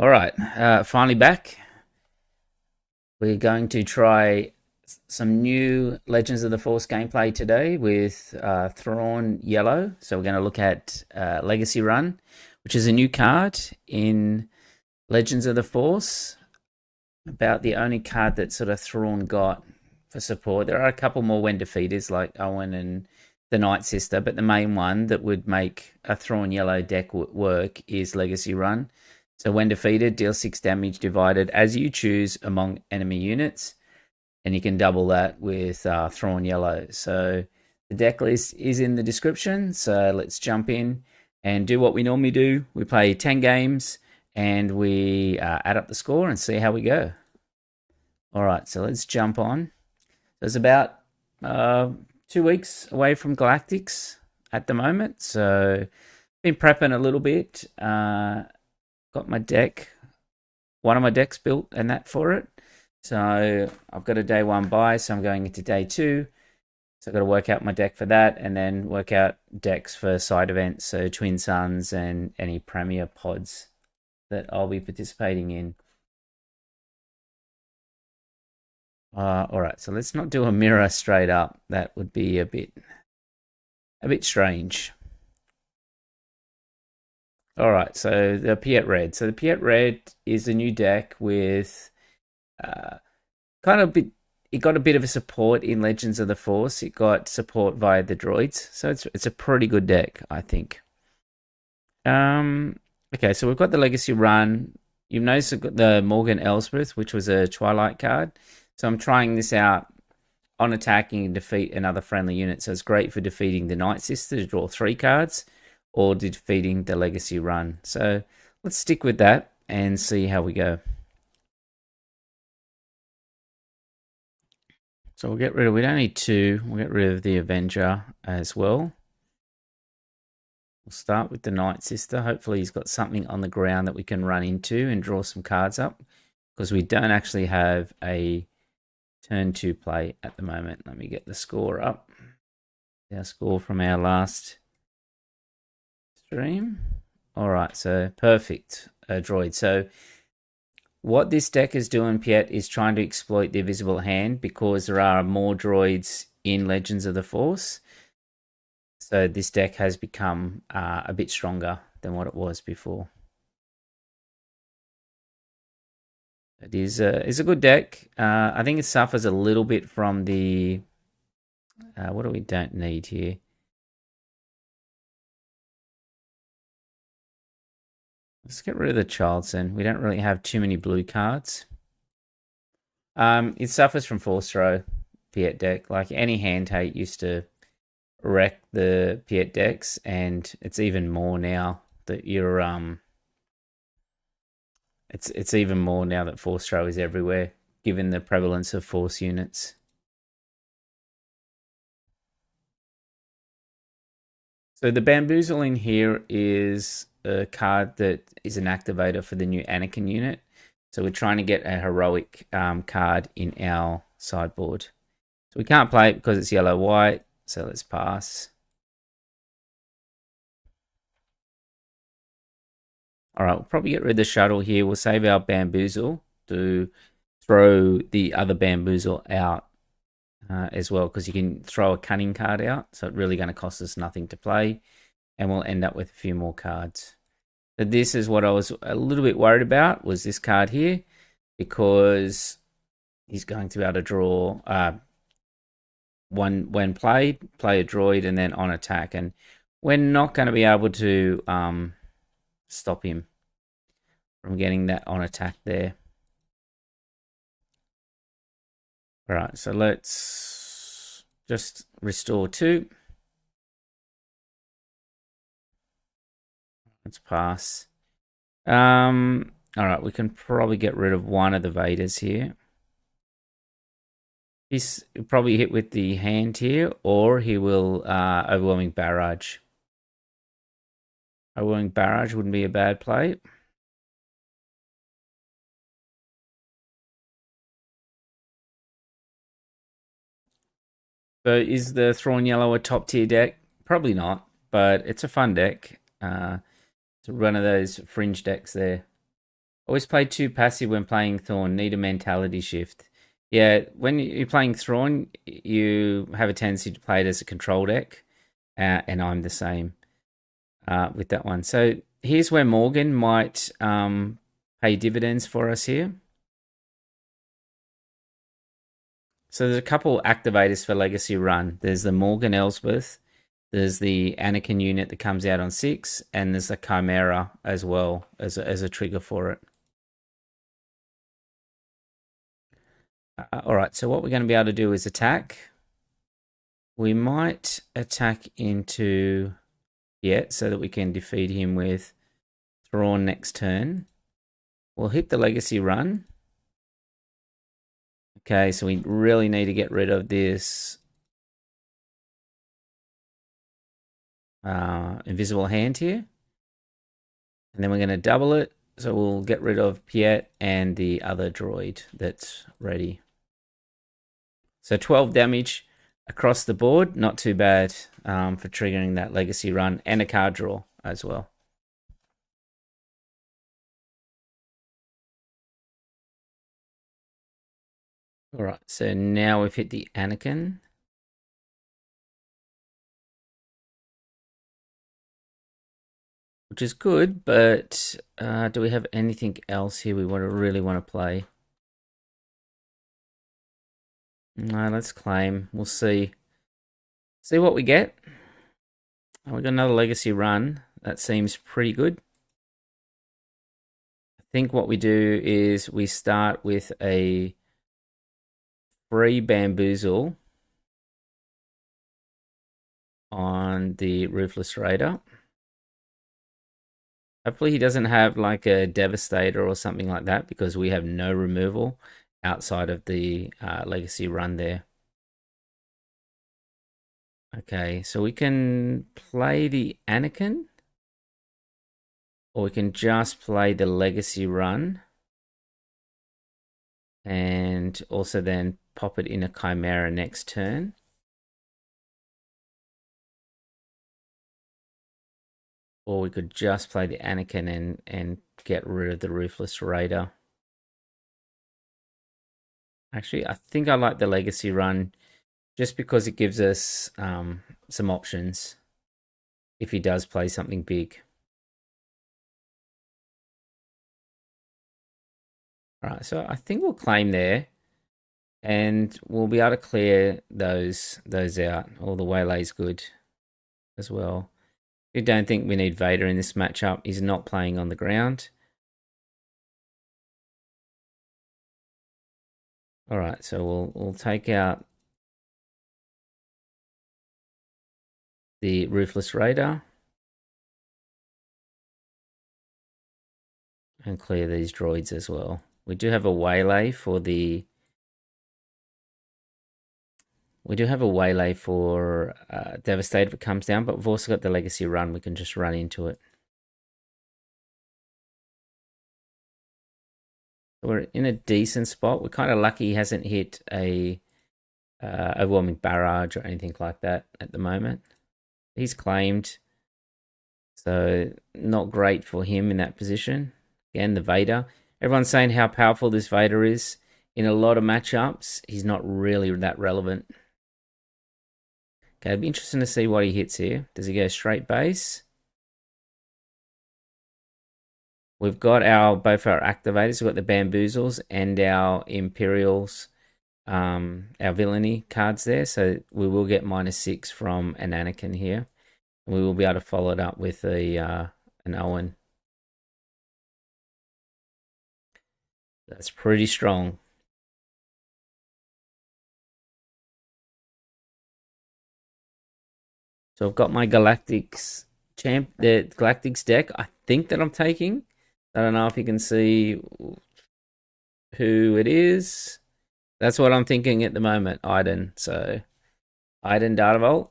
All right, finally back. We're going to try some new Legends of the Force gameplay today with Thrawn Yellow. So we're going to look at Legacy Run, which is a new card in Legends of the Force. About the only card that sort of Thrawn got for support. There are a couple more when defeaters like Owen and the Night Sister, but the main one that would make a Thrawn Yellow deck work is Legacy Run. So when defeated, deal 6 damage divided as you choose among enemy units. And you can double that with Thrawn Yellow. So the deck list is in the description. So let's jump in and do what we normally do. We play 10 games and we add up the score and see how we go. All right, so let's jump on. So it's about 2 weeks away from Galactics at the moment. So been prepping a little bit. Got my deck, one of my decks built and that for it. So I've got a day 1 buy, so I'm going into day 2. So I've got to work out my deck for that and then work out decks for side events, so Twin Suns and any Premier pods that I'll be participating in. All right, so let's not do a mirror straight up. That would be a bit strange. All right, so the Piet Red. So the Piet Red is a new deck with it got a bit of a support in Legends of the Force. It got support via the droids, so it's a pretty good deck, I think. Okay, so we've got the Legacy Run. You've noticed we've got the Morgan Elsbeth, which was a Twilight card. So I'm trying this out on attacking and defeat another friendly unit. So it's great for defeating the Night Sister to draw 3 cards, or defeating the Legacy Run. So let's stick with that and see how we go. So we'll get rid of, we don't need 2, we'll get rid of the Avenger as well. We'll start with the Night Sister. Hopefully he's got something on the ground that we can run into and draw some cards up, because we don't actually have a turn 2 play at the moment. Let me get the score up. Our score from our last stream. All right, so perfect, droid. So what this deck is doing, Piet, is trying to exploit the Invisible Hand, because there are more droids in Legends of the Force. So this deck has become a bit stronger than what it was before. It is a good deck. I think it suffers a little bit from the what do we don't need here? Let's get rid of the Talzin. We don't really have too many blue cards. It suffers from Force Throw Piet deck. Like any hand hate used to wreck the Piet decks, and it's even more now that you're it's even more now that Force Throw is everywhere, given the prevalence of Force units. So the Bamboozle in here is a card that is an activator for the new Anakin unit. So we're trying to get a heroic card in our sideboard. So we can't play it because it's yellow-white, so let's pass. All right, we'll probably get rid of the shuttle here. We'll save our Bamboozle to throw the other Bamboozle out as well, because you can throw a cunning card out, so it's really going to cost us nothing to play, and we'll end up with a few more cards. So this is what I was a little bit worried about, was this card here, because he's going to be able to draw when play a droid and then on attack, and we're not going to be able to stop him from getting that on attack there. All right, so let's just restore 2. Let's pass. All right, we can probably get rid of one of the Vaders here. He's probably hit with the hand here, or he will Overwhelming Barrage. Overwhelming Barrage wouldn't be a bad play. So is the Thrawn Yellow a top tier deck? Probably not, but it's a fun deck. It's one of those fringe decks there. Always play too passive when playing Thrawn. Need a mentality shift. Yeah, when you're playing Thrawn, you have a tendency to play it as a control deck, and I'm the same with that one. So here's where Morgan might pay dividends for us here. So there's a couple activators for Legacy Run. There's the Morgan Elsbeth, there's the Anakin unit that comes out on 6, and there's the Chimera as well as a trigger for it. All right, so what we're going to be able to do is attack. We might attack into Yet so that we can defeat him with Thrawn next turn. We'll hit the Legacy Run. Okay, so we really need to get rid of this invisible hand here. And then we're going to double it. So we'll get rid of Piet and the other droid that's ready. So 12 damage across the board. Not too bad for triggering that Legacy Run, and a card draw as well. All right, so now we've hit the Anakin. Which is good, but do we have anything else here we really want to play? No, let's claim. We'll see. See what we get. Oh, we got another Legacy Run. That seems pretty good. I think what we do is we start with a free Bamboozle on the Ruthless Raider. Hopefully he doesn't have like a Devastator or something like that, because we have no removal outside of the Legacy Run there. Okay, so we can play the Anakin, or we can just play the Legacy Run and also then pop it in a Chimera next turn. Or we could just play the Anakin and get rid of the Ruthless Raider. Actually, I think I like the Legacy Run just because it gives us some options if he does play something big. All right, so I think we'll claim there, and we'll be able to clear those out. All the Waylay's good as well. I don't think we need Vader in this matchup. He's not playing on the ground. All right, so we'll take out the Ruthless Raider and clear these droids as well. We do have a waylay for the. We do have a waylay for Devastator if it comes down, but we've also got the Legacy Run. We can just run into it. We're in a decent spot. We're kind of lucky he hasn't hit a overwhelming barrage or anything like that at the moment. He's claimed, so not great for him in that position. Again, the Vader. Everyone's saying how powerful this Vader is. In a lot of matchups, he's not really that relevant. Okay, it'd be interesting to see what he hits here. Does he go straight base? We've got both our activators. We've got the Bamboozles and our Imperials, our villainy cards there. So we will get -6 from an Anakin here. And we will be able to follow it up with an Owen. That's pretty strong. So I've got my Galactics the Galactics deck. I think that I'm taking. I don't know if you can see who it is. That's what I'm thinking at the moment, Iden. So Iden Dartavolt.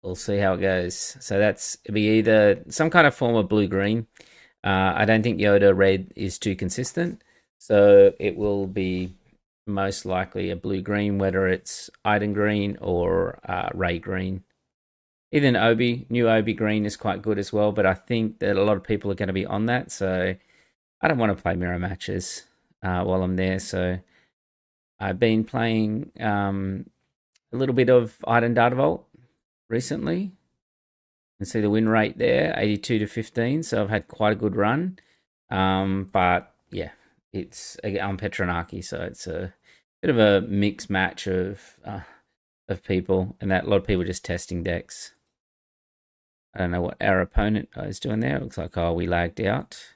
We'll see how it goes. So it'll be either some kind of form of blue-green. I don't think Yoda red is too consistent. So it will be most likely a blue-green, whether it's Iden green or Ray green. Even new Obi green is quite good as well, but I think that a lot of people are going to be on that. So I don't want to play mirror matches while I'm there, so I've been playing a little bit of Iden Data Vault recently. You can see the win rate there, 82 to 15. So I've had quite a good run. But yeah, it's I'm Petronaki, so it's a bit of a mixed match of people, and that a lot of people just testing decks. I don't know what our opponent is doing there. It looks like we lagged out.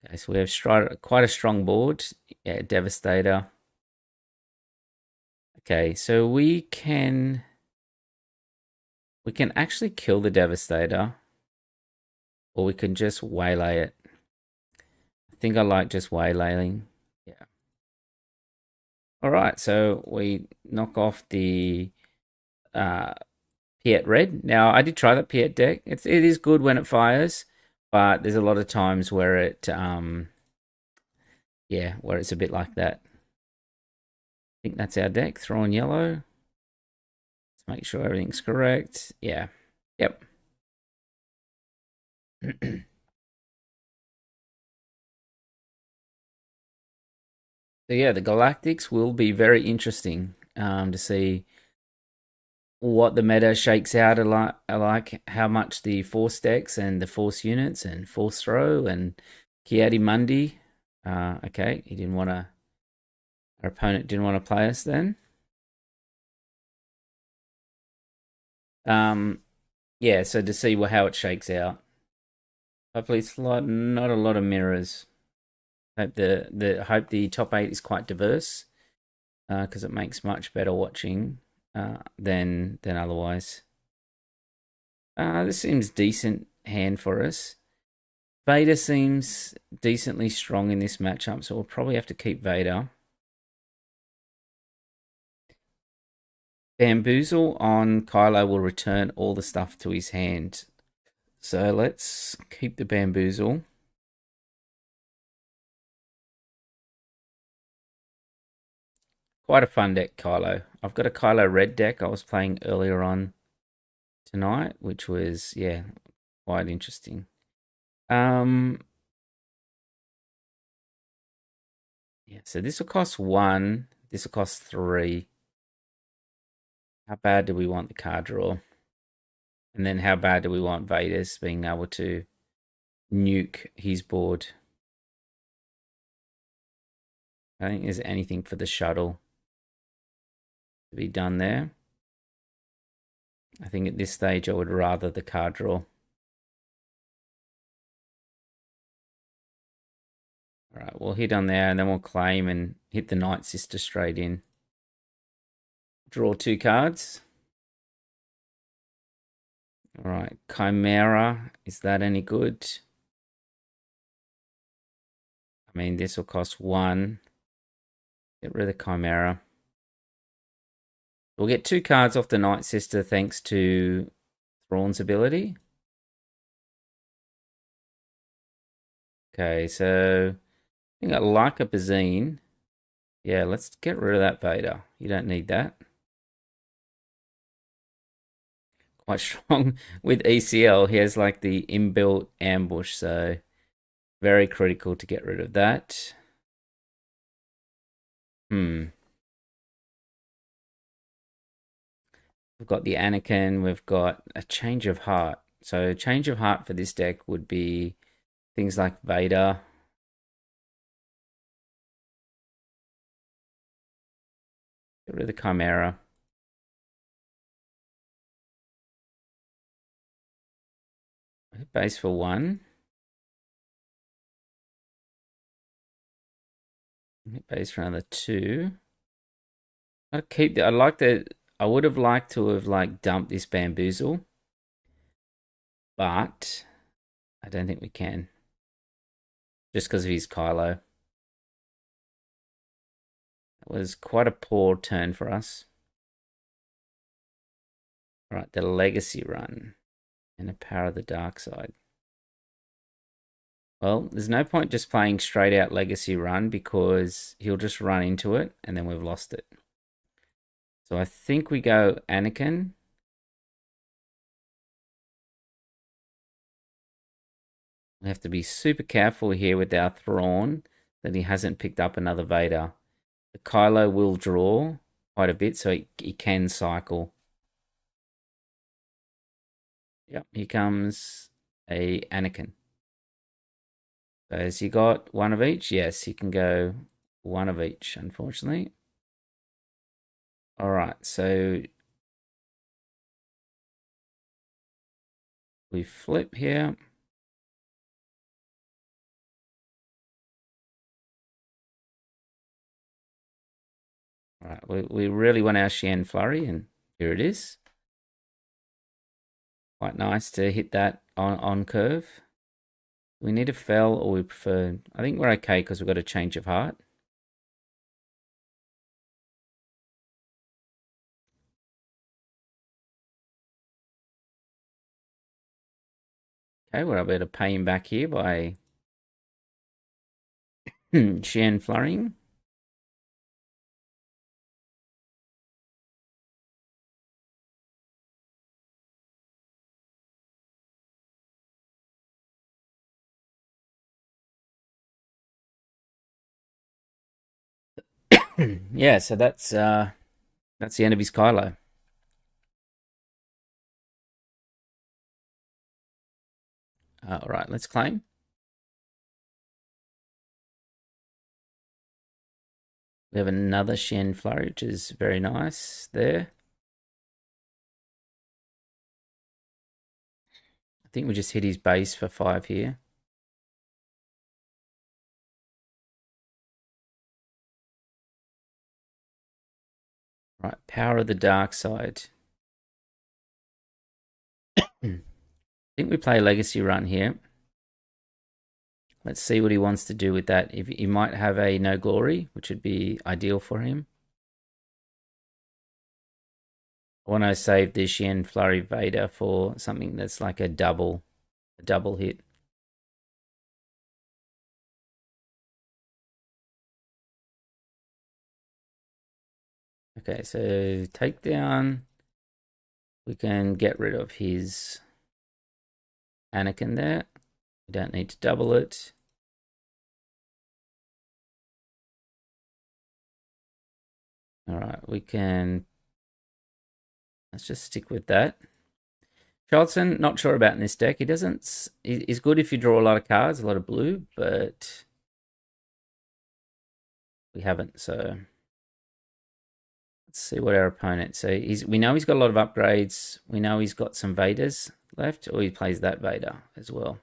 Okay, so we have quite a strong board. Yeah, Devastator. Okay, so we can actually kill the Devastator, or we can just waylay it. I think I like just waylaying. Yeah. All right, so we knock off the Piet Red. Now I did try that Piet deck. It is good when it fires, but there's a lot of times where it yeah, where it's a bit like that. I think that's our deck. Thrawn Yellow. Let's make sure everything's correct. Yeah. Yep. So yeah, the Galactics will be very interesting to see what the meta shakes out like how much the force decks and the force units and force throw and Kiadi Mundi. Okay, he didn't want to. Our opponent didn't want to play us then. Yeah, so to see how it shakes out. Hopefully, it's not a lot of mirrors. Hope the top 8 is quite diverse because it makes much better watching than otherwise. This seems decent hand for us. Vader seems decently strong in this matchup, so we'll probably have to keep Vader. Bamboozle on Kylo will return all the stuff to his hand. So let's keep the Bamboozle. Quite a fun deck, Kylo. I've got a Kylo red deck I was playing earlier on tonight, which was, yeah, quite interesting. Yeah, so this will cost 1. This will cost 3. How bad do we want the card draw? And then how bad do we want Vader's being able to nuke his board? I don't think there's anything for the shuttle to be done there. I think at this stage I would rather the card draw. All right, we'll hit on there and then we'll claim and hit the Night Sister straight in. Draw 2 cards. All right, Chimera. Is that any good? I mean, this will cost 1. Get rid of the Chimera. We'll get 2 cards off the Night Sister thanks to Thrawn's ability. Okay, so I think I like a Bazine. Yeah, let's get rid of that Vader. You don't need that. Quite strong with ECL. He has like the inbuilt ambush, so very critical to get rid of that. We've got the Anakin. We've got a change of heart. So change of heart for this deck would be things like Vader. Get rid of the Chimera. Base for 1. Base for another 2. I keep the. I like the. I would have liked to have like dumped this Bamboozle, but I don't think we can. Just because of his Kylo. It was quite a poor turn for us. All right, the Legacy run and the Power of the Dark Side. Well, there's no point just playing straight out Legacy run because he'll just run into it and then we've lost it. So I think we go Anakin. We have to be super careful here with our Thrawn that he hasn't picked up another Vader. The Kylo will draw quite a bit, so he can cycle. Yep, here comes a Anakin. So has he got one of each? Yes, he can go one of each, unfortunately. All right, so we flip here. All right, we really want our Shen Flurry, and here it is. Quite nice to hit that on curve. We need a fell, or we prefer... I think we're okay because we've got a change of heart. Okay, we're able to pay him back here by Shen Flurrying. Yeah, so that's the end of his Kylo. All right, let's claim. We have another Shen Flurry, which is very nice there. I think we just hit his base for 5 here. Right, Power of the Dark Side. I think we play Legacy Run here. Let's see what he wants to do with that. If he might have a No Glory, which would be ideal for him. I want to save this Shen Flurry Vader for something that's like a double hit. Okay, so take down. We can get rid of his Anakin there. We don't need to double it. All right, we can... Let's just stick with that. Talzin, not sure about in this deck. He doesn't... He's good if you draw a lot of cards, a lot of blue, but... we haven't, so... Let's see what our opponent... So we know he's got a lot of upgrades. We know he's got some Vaders left, or he plays that Vader as well.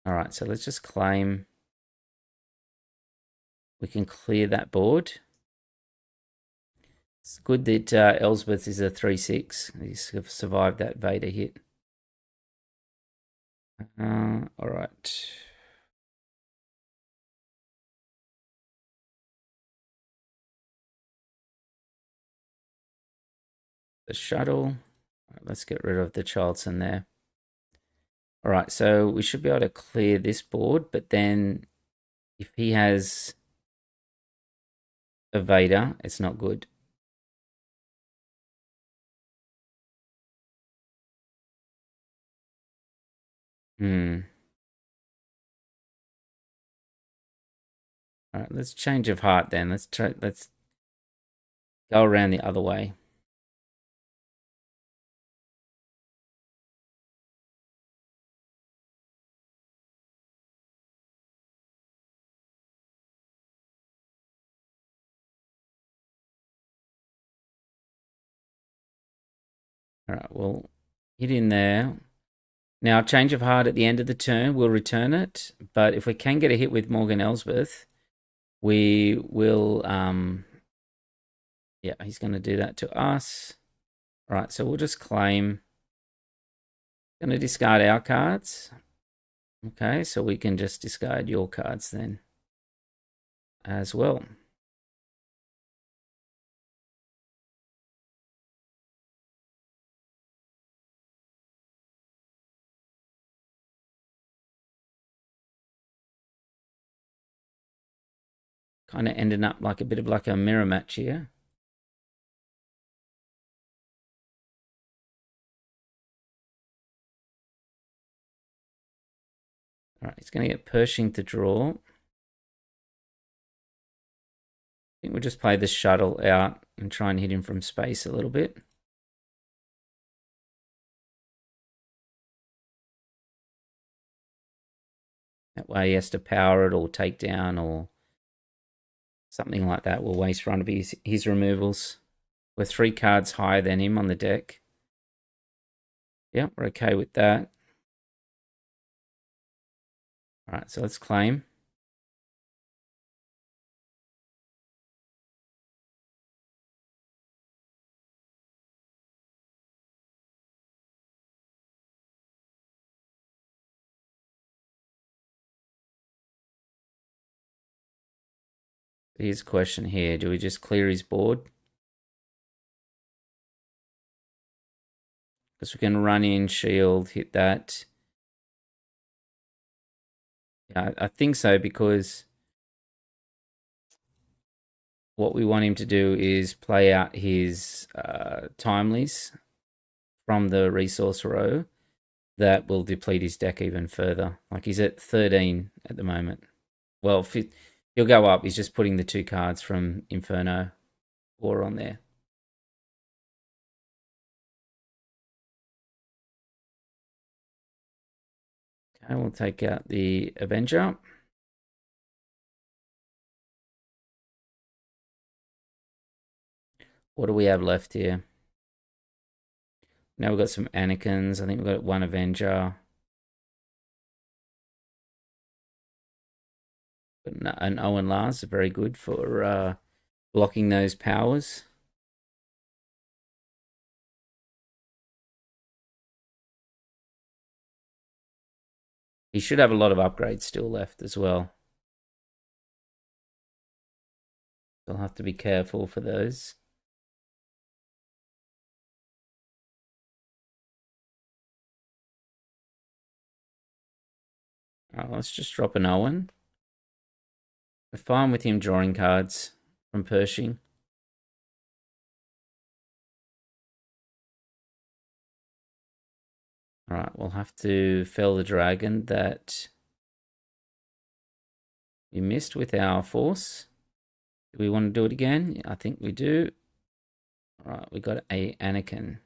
All right, so let's just claim. We can clear that board. It's good that Elsbeth is a 3/6. He's survived that Vader hit. All right. The shuttle. All right, let's get rid of the Charlton there. All right, so we should be able to clear this board, but then if he has a Vader, it's not good. Hmm. All right, let's change of heart then. Let's go around the other way. All right, we'll hit in there. Now, change of heart at the end of the turn, we'll return it. But if we can get a hit with Morgan Elsbeth, we will... yeah, he's going to do that to us. All right, so we'll just claim. Going to discard our cards. Okay, so we can just discard your cards then as well. Kind of ending up like a bit of like a mirror match here. All right, he's going to get Pershing to draw. I think we'll just play the shuttle out and try and hit him from space a little bit. That way he has to power it or take down or something like that. Will waste one of his removals. We're 3 cards higher than him on the deck. Yep, we're okay with that. All right, so let's claim. Here's a question here. Do we just clear his board? Because we can run in, shield, hit that. Yeah, I think so, because what we want him to do is play out his timelies from the resource row. That will deplete his deck even further. Like, he's at 13 at the moment. Well, he'll go up. He's just putting the 2 cards from Inferno War on there. Okay, we'll take out the Avenger. What do we have left here? Now we've got some Anakins. I think we've got 1 Avenger. And Owen Lars are very good for blocking those powers. He should have a lot of upgrades still left as well. I'll have to be careful for those. Right, let's just drop an Owen. We're fine with him drawing cards from Pershing. Alright, we'll have to fell the dragon that we missed with our force. Do we want to do it again? I think we do. Alright, we got a Anakin.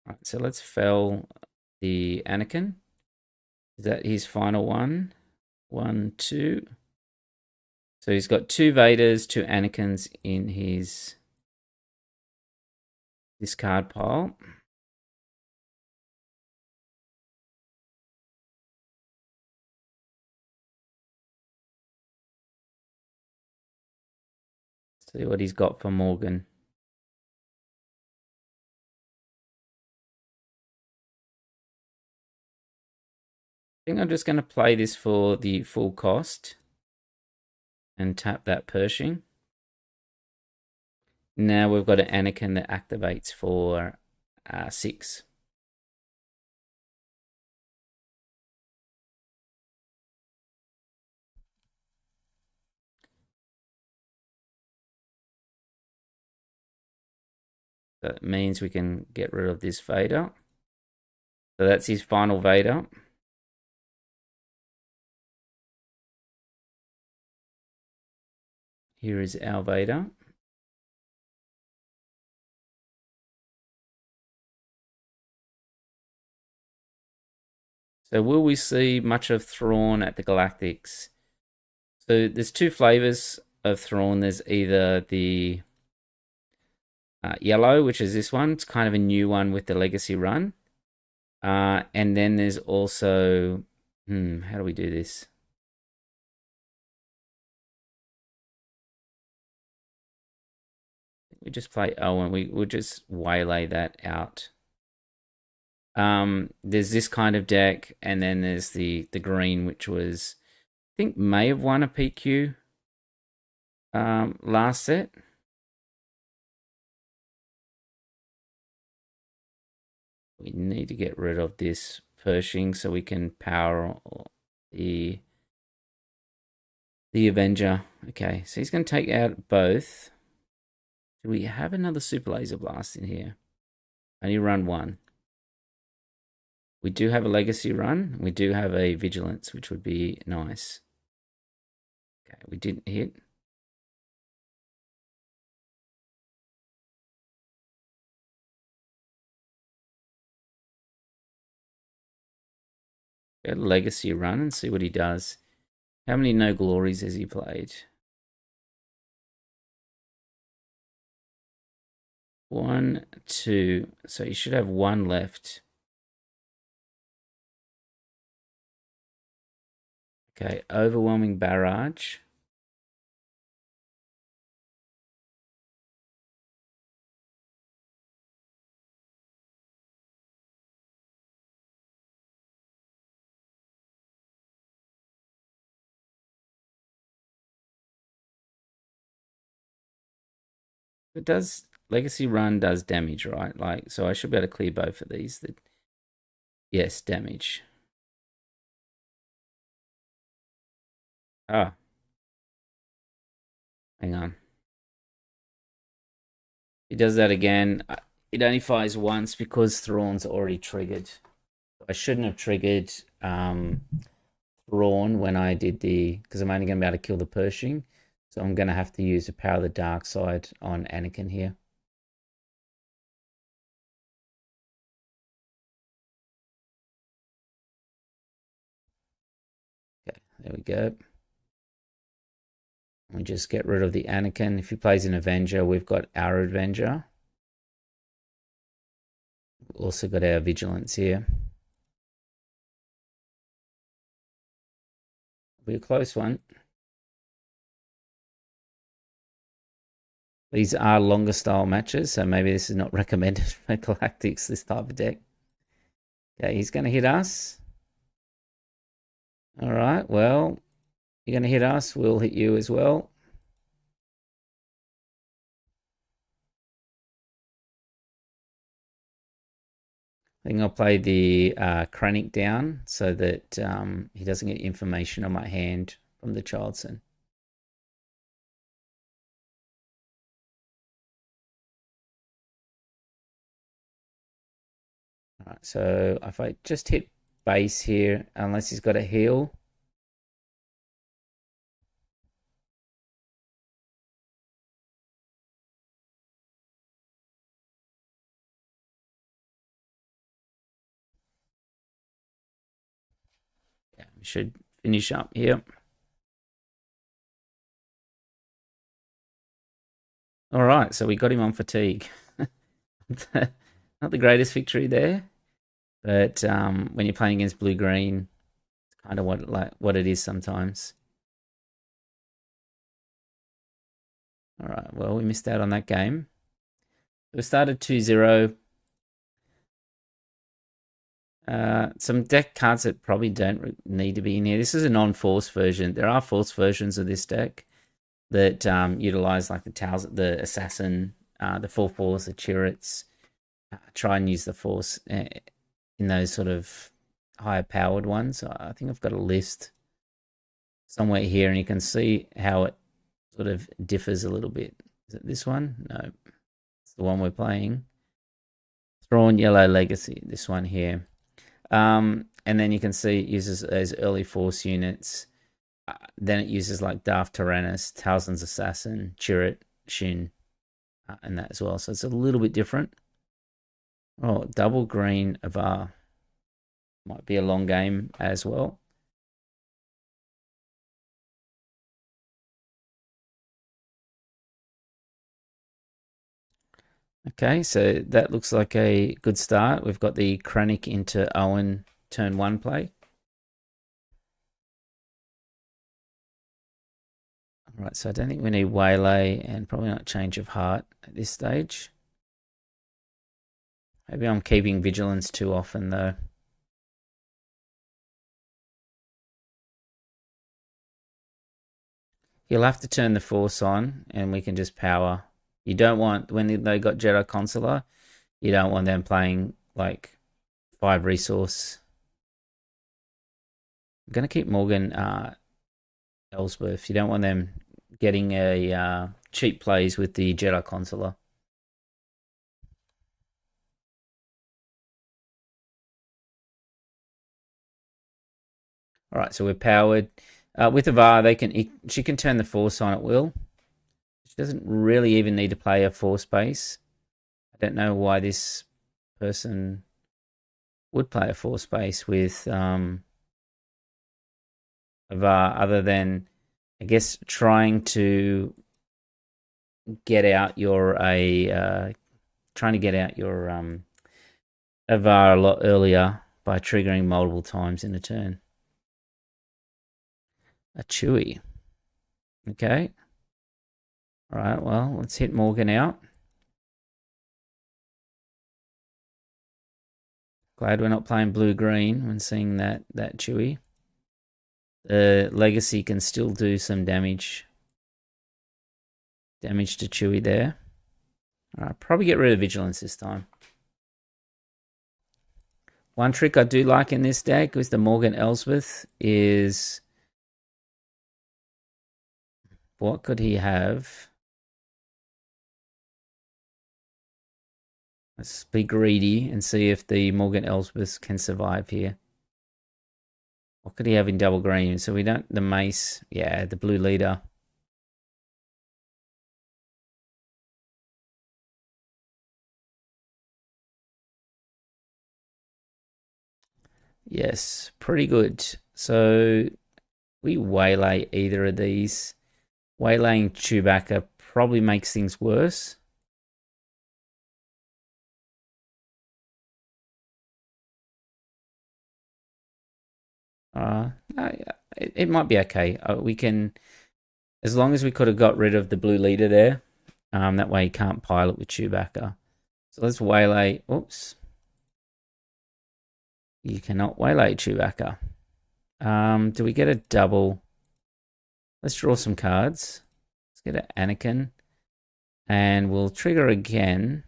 Alright, so let's fell the Anakin. Is that his final one? 1, 2. So he's got 2 Vaders, 2 Anakins in his discard pile. See what he's got for Morgan. I think I'm just going to play this for the full cost and tap that Pershing. Now we've got an Anakin that activates for 6. That means we can get rid of this Vader. So that's his final Vader. Here is our Vader. So will we see much of Thrawn at the Galactics? So there's 2 flavors of Thrawn. There's either the yellow, which is this one. It's kind of a new one with the Legacy run. And then there's also, how do we do this? We just play Owen. We'll just waylay that out. There's this kind of deck, and then there's the green, which was, I think, may have won a PQ last set. We need to get rid of this Pershing so we can power the Avenger. Okay, so he's going to take out both. Do we have another Super Laser Blast in here? Only run 1. We do have a legacy run. We do have a vigilance, which would be nice. Okay, we didn't hit. Get a legacy run and see what he does. How many no glories has he played? 1, 2. So you should have 1 left. Okay, overwhelming barrage. It does, legacy run does damage, right? Like, so I should be able to clear both of these. Yes, damage. Ah, hang on. He does that again. It only fires once because Thrawn's already triggered. I shouldn't have triggered Thrawn when I did because I'm only going to be able to kill the Pershing. So I'm going to have to use the power of the dark side on Anakin here. Okay, there we go. We just get rid of the Anakin. If he plays an Avenger, we've got our Avenger. We've also got our Vigilance here. Be a close one. These are longer style matches, so maybe this is not recommended for Galactics, this type of deck. Okay, he's going to hit us. All right, well, you're going to hit us. We'll hit you as well. I think I'll play the Krennic down so that he doesn't get information on my hand from the Talzin. All right, so if I just hit base here, unless he's got a heal. Yeah, we should finish up here. All right, so we got him on fatigue. Not the greatest victory there, but when you're playing against blue-green, it's kind of what it is sometimes. All right, well, we missed out on that game. We started 2-0. Some deck cards that probably don't need to be in here. This is a non-force version. There are force versions of this deck that utilize like the Talzin, the Assassin, the full force, the Turrets. Try and use the force in those sort of higher powered ones. I think I've got a list somewhere here, and you can see how it sort of differs a little bit. Is it this one? No, it's the one we're playing. Thrawn Yellow Legacy, this one here. And then you can see it uses those early force units. Then it uses like Darth Tyrannus, Talzin's Assassin, Chirrut, Shin, and that as well. So it's a little bit different. Oh, double green Avar. Might be a long game as well. Okay, so that looks like a good start. We've got the Krennic into Owen turn 1 play. All right, so I don't think we need Waylay and probably not Change of Heart at this stage. Maybe I'm keeping Vigilance too often though. He'll have to turn the Force on and we can just power. You don't want, when they got Jedi Consular, you don't want them playing like 5 resource. I'm going to keep Morgan Ellsworth. You don't want them getting a cheap plays with the Jedi Consular. All right, so we're powered. With Avar, she can turn the Force on at will. She doesn't really even need to play a Force base. I don't know why this person would play a Force base with Avar, other than, I guess, trying to get out your Avar a lot earlier by triggering multiple times in a turn. A Chewie. Okay. All right, well, let's hit Morgan out. Glad we're not playing blue-green when seeing that Chewie. The Legacy can still do some damage. Damage to Chewie there. All right, probably get rid of Vigilance this time. One trick I do like in this deck with the Morgan Elsbeth is... what could he have? Let's be greedy and see if the Morgan Elsbeth can survive here. What could he have in double green? So we don't... the Mace. Yeah, the blue leader. Yes, pretty good. So we waylay either of these. Waylaying Chewbacca probably makes things worse. No, it might be okay. We can, as long as we could have got rid of the blue leader there. That way he can't pilot with Chewbacca. So let's waylay. Oops. You cannot waylay Chewbacca. Do we get a double? Let's draw some cards. Let's get an Anakin. And we'll trigger again.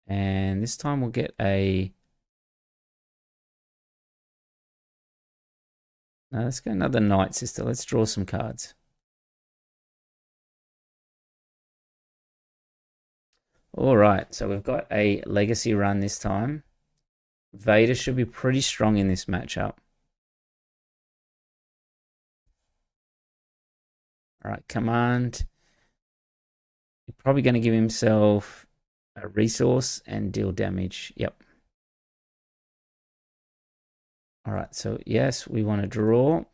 And this time we'll get a... no, let's go another Night Sister. Let's draw some cards. All right, so we've got a Legacy run this time. Vader should be pretty strong in this matchup. All right, command. He's probably going to give himself a resource and deal damage. Yep. All right, so yes, we want to draw.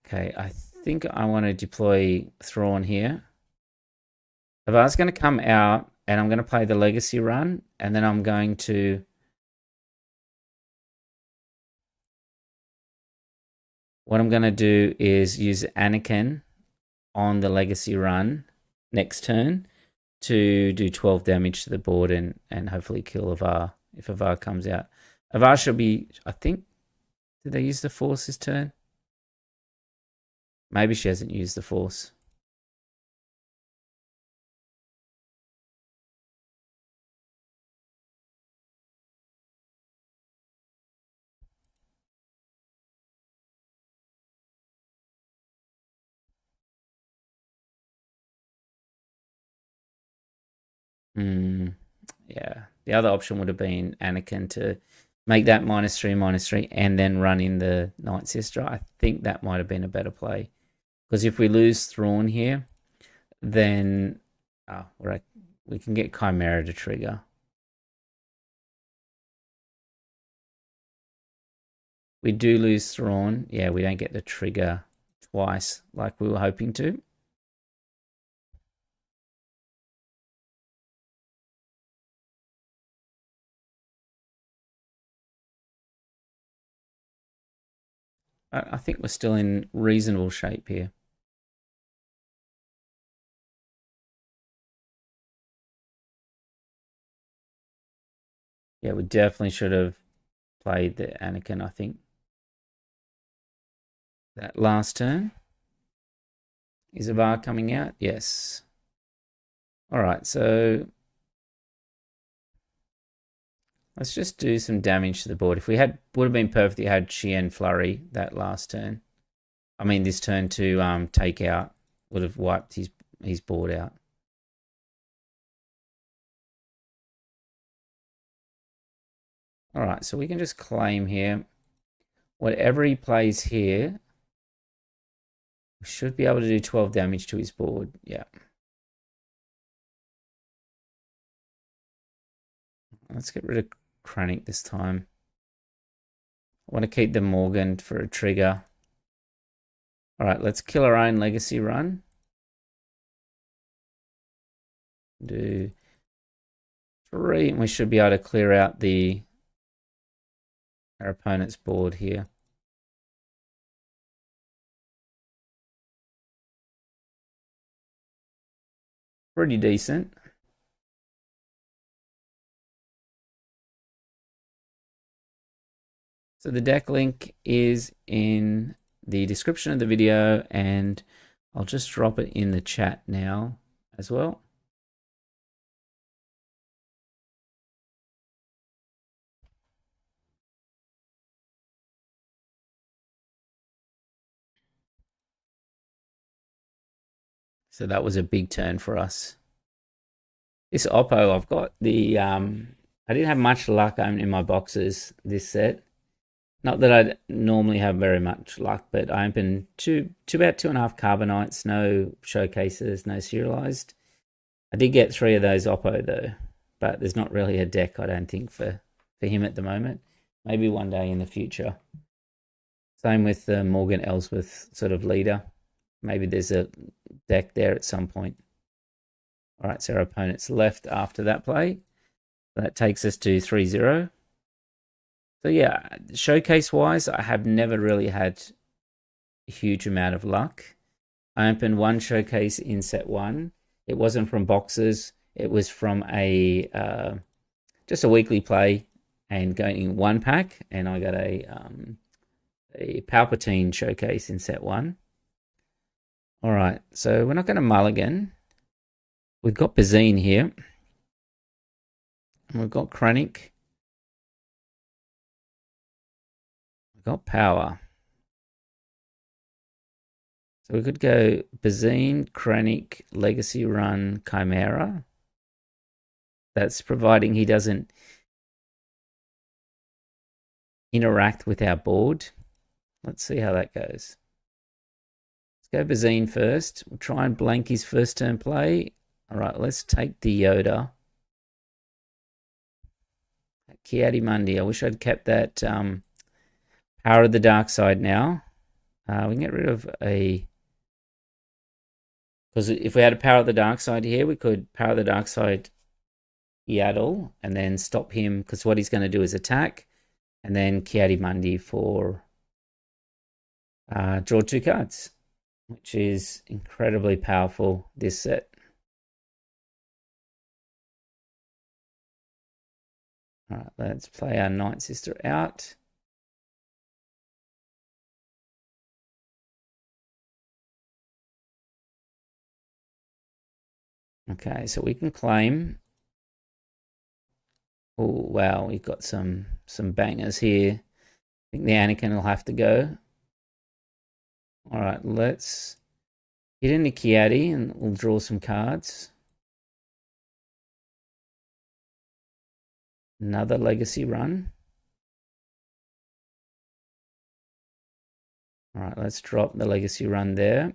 Okay, I think I want to deploy Thrawn here. Avar's going to come out, and I'm going to play the Legacy run, and then I'm going to... what I'm going to do is use Anakin on the Legacy run next turn to do 12 damage to the board and hopefully kill Avar if Avar comes out. Avar should be, I think, did they use the Force this turn? Maybe she hasn't used the Force. Yeah, the other option would have been Anakin to make that -3/-3 and then run in the Night Sister. I think that might have been a better play. Because if we lose Thrawn here, then we can get Chimera to trigger. We do lose Thrawn. Yeah, we don't get the trigger twice like we were hoping to. I think we're still in reasonable shape here. Yeah, we definitely should have played the Anakin, I think. That last turn. Is Avar coming out? Yes. All right, so let's just do some damage to the board. If we would have been perfect if you had Chien Flurry that last turn. I mean, this turn to take out would have wiped his board out. All right, so we can just claim here. Whatever he plays here, we should be able to do 12 damage to his board. Yeah. Let's get rid of Krennic this time. I want to keep the Morgan for a trigger. All right, let's kill our own legacy run. Do 3, and we should be able to clear out our opponent's board here. Pretty decent. So the deck link is in the description of the video, and I'll just drop it in the chat now as well. So that was a big turn for us. This Oppo, I've got the I didn't have much luck in my boxes this set. Not that I normally have very much luck, but I opened about 2.5 Carbonites, no showcases, no serialized. I did get 3 of those Oppo though, but there's not really a deck, I don't think, for him at the moment. Maybe one day in the future. Same with the Morgan Ellsworth sort of leader. Maybe there's a deck there at some point. All right, so our opponent's left after that play. That takes us to 3-0. So yeah, showcase-wise, I have never really had a huge amount of luck. I opened 1 showcase in set 1. It wasn't from boxes. It was from just a weekly play and going in 1 pack, and I got a Palpatine showcase in set 1. All right, so we're not going to mulligan. We've got Bazine here. And we've got Krennic. We've got Power. So we could go Bazine, Krennic, Legacy Run, Chimera. That's providing he doesn't interact with our board. Let's see how that goes. Let's go Bazine first. We'll try and blank his first turn play. All right, let's take the Yoda. Ki-Adi-Mundi. I wish I'd kept that Power of the Dark Side now. We can get rid of a... Because if we had a Power of the Dark Side here, we could Power of the Dark Side Yaddle and then stop him, because what he's going to do is attack, and then Ki-Adi-Mundi for draw 2 cards, which is incredibly powerful this set. All right, let's play our Night Sister out. Okay, so we can claim. Oh, wow, we've got some bangers here. I think the Anakin will have to go. All right, let's hit into Ki-Adi and we'll draw some cards. Another Legacy Run. All right, let's drop the Legacy Run there.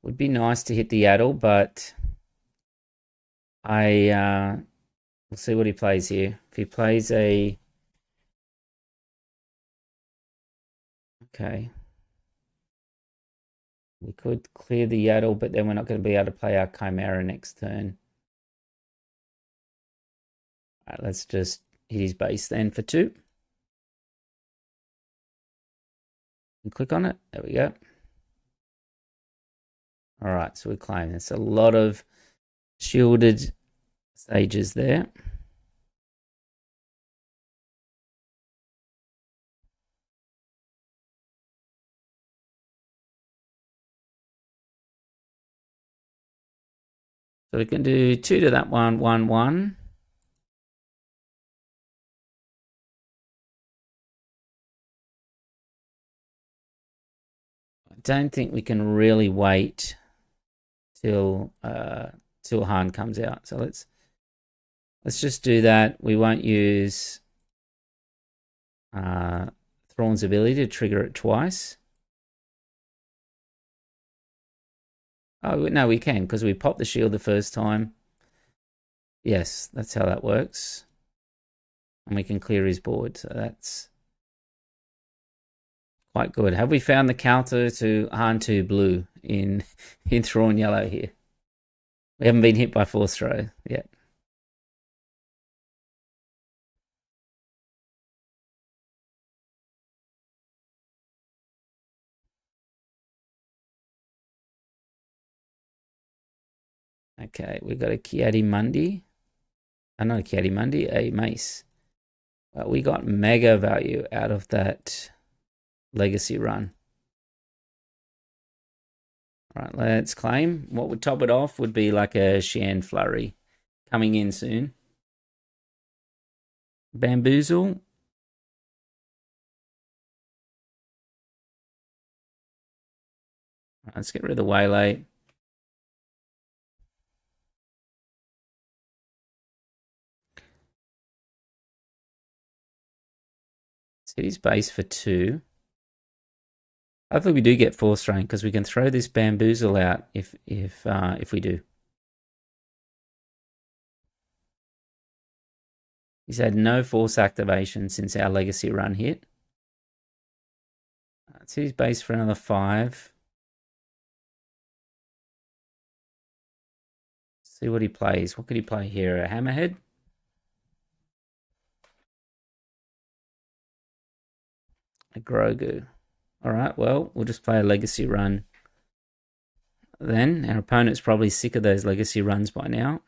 Would be nice to hit the Yaddle, but we'll see what he plays here. If he plays a... Okay. We could clear the Yaddle, but then we're not going to be able to play our Chimera next turn. All right, let's just hit his base then for 2. And click on it. There we go. All right, so we claim there's a lot of shielded sages there. So we can do 2 to that one, 1, 1. don't think we can really wait till Han comes out. So let's just do that. We won't use Thrawn's ability to trigger it twice. Oh, no, we can, because we popped the shield the first time. Yes, that's how that works. And we can clear his board, so that's quite good. Have we found the counter to Han 2 Blue in Thrawn Yellow here? We haven't been hit by Force Throw yet. Okay, we've got a Kiadi-Mundi. Not a Kiadi-Mundi, a Mace. We got mega value out of that legacy run. All right, let's claim. What would top it off would be like a Shan Flurry coming in soon. Bamboozle. Right, let's get rid of the Waylay. Let's hit his base for 2. Hopefully we do get Force Rain, because we can throw this Bamboozle out if we do. He's had no Force activation since our Legacy run hit. Let's hit his base for another 5. See what he plays. What could he play here? A Hammerhead? A Grogu. Alright, well, we'll just play a Legacy run. Then, our opponent's probably sick of those Legacy runs by now.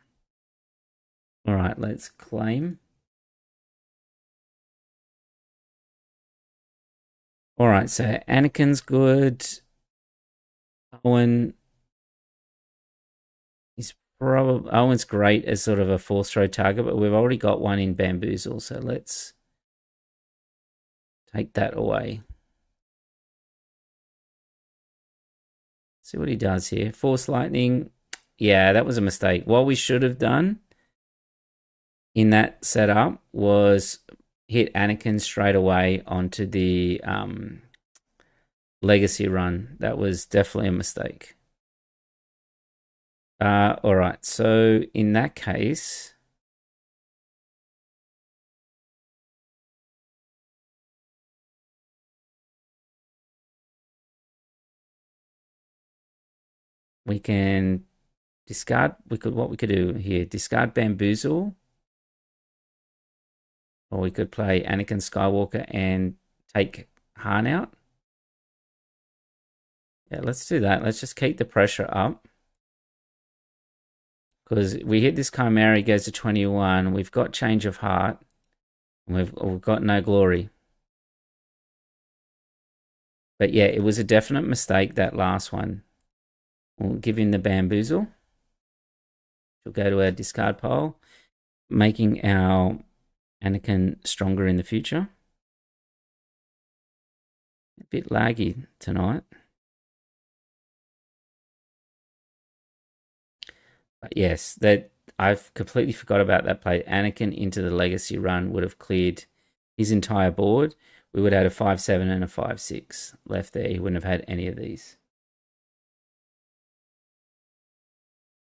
Alright, let's claim. Alright, so Anakin's good. Owen's great as sort of a Force Throw target, but we've already got one in Bamboozle, so let's take that away. See what he does here. Force Lightning. Yeah, that was a mistake. What we should have done in that setup was hit Anakin straight away onto the Legacy run. That was definitely a mistake. All right, so in that case, we can discard. What we could do here: discard Bamboozle, or we could play Anakin Skywalker and take Han out. Yeah, let's do that. Let's just keep the pressure up. Because we hit this Chimera, he goes to 21. We've got Change of Heart. And we've got no glory. But yeah, it was a definite mistake, that last one. We'll give him the Bamboozle. We'll go to our discard pile, making our Anakin stronger in the future. A bit laggy tonight. But yes, that I've completely forgot about that play. Anakin into the Legacy run would have cleared his entire board. We would have had a 5-7 and a 5-6 left there. He wouldn't have had any of these.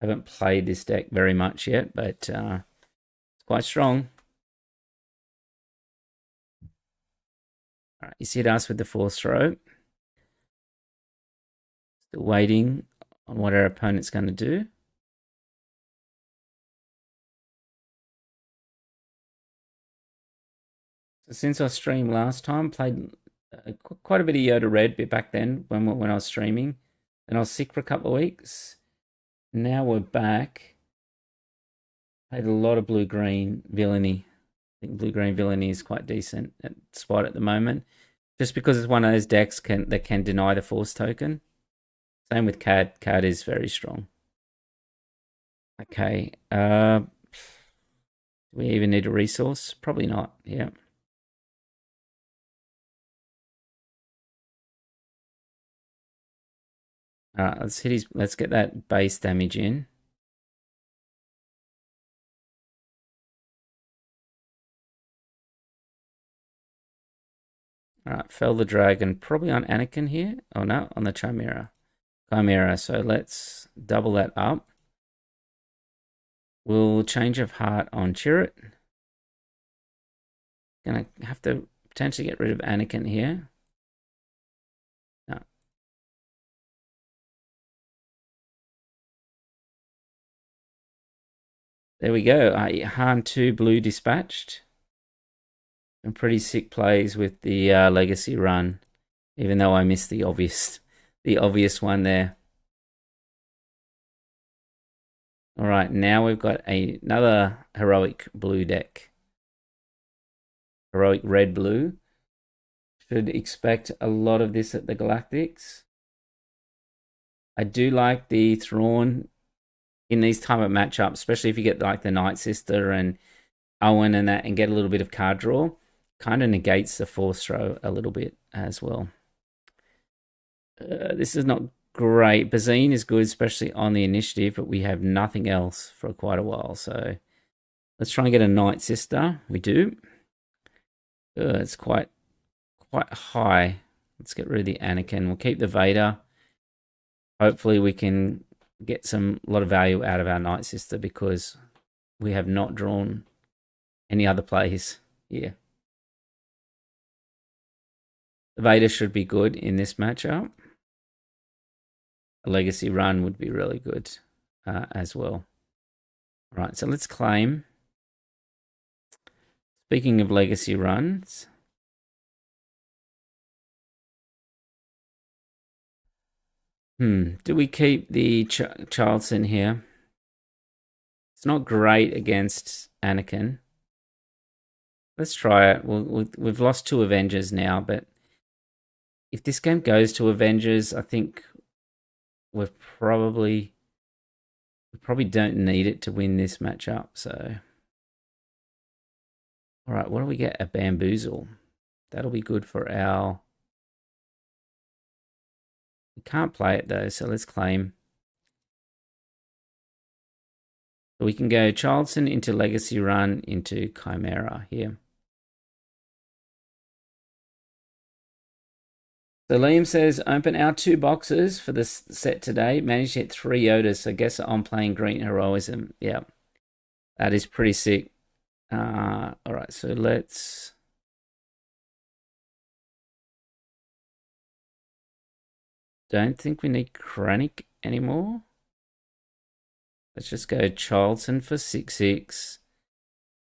I haven't played this deck very much yet, but it's quite strong. All right, he's hit us with the Force Throw. Still waiting on what our opponent's going to do. So since I streamed last time, played quite a bit of Yoda Red back then when I was streaming. Then I was sick for a couple of weeks. Now we're back. Played a lot of blue-green villainy. I think blue-green villainy is quite decent at spot at the moment. Just because it's one of those decks that can deny the Force token. Same with Cad. Cad is very strong. Okay. Do we even need a resource? Probably not. Yeah. All right, let's get that base damage in. All right, fell the dragon probably on Anakin here. Oh no, on the Chimera. Chimera. So let's double that up. We'll change of heart on Chirrut. Gonna have to potentially get rid of Anakin here. No. There we go. Han 2 blue dispatched. Some pretty sick plays with the legacy run, even though I missed the obvious one there. All right, now we've got another heroic blue deck. Heroic red-blue. Should expect a lot of this at the Galactics. I do like the Thrawn in these type of matchups, especially if you get like the Night Sister and Owen and that, and get a little bit of card draw. Kind of negates the force throw a little bit as well. This is not great. Bazine is good, especially on the initiative, but we have nothing else for quite a while. So let's try and get a Night Sister. We do. It's quite high. Let's get rid of the Anakin. We'll keep the Vader. Hopefully we can get a lot of value out of our Night Sister because we have not drawn any other plays here. The Vader should be good in this matchup. A legacy run would be really good as well. All right, so let's claim. Speaking of legacy runs, do we keep the Talzin here? It's not great against Anakin. Let's try it. We've lost 2 Avengers now, but if this game goes to Avengers, I think we probably don't need it to win this matchup. So, all right, what do we get? A Bamboozle. That'll be good for our. We can't play it though, so let's claim. So we can go Charleston into Legacy Run into Chimera here. So Liam says, open our 2 boxes for this set today. Managed to hit 3 Yodas, so guess I'm playing Green Heroism. Yeah, that is pretty sick. All right, so let's... Don't think we need Krennic anymore. Let's just go Charlton for 6/6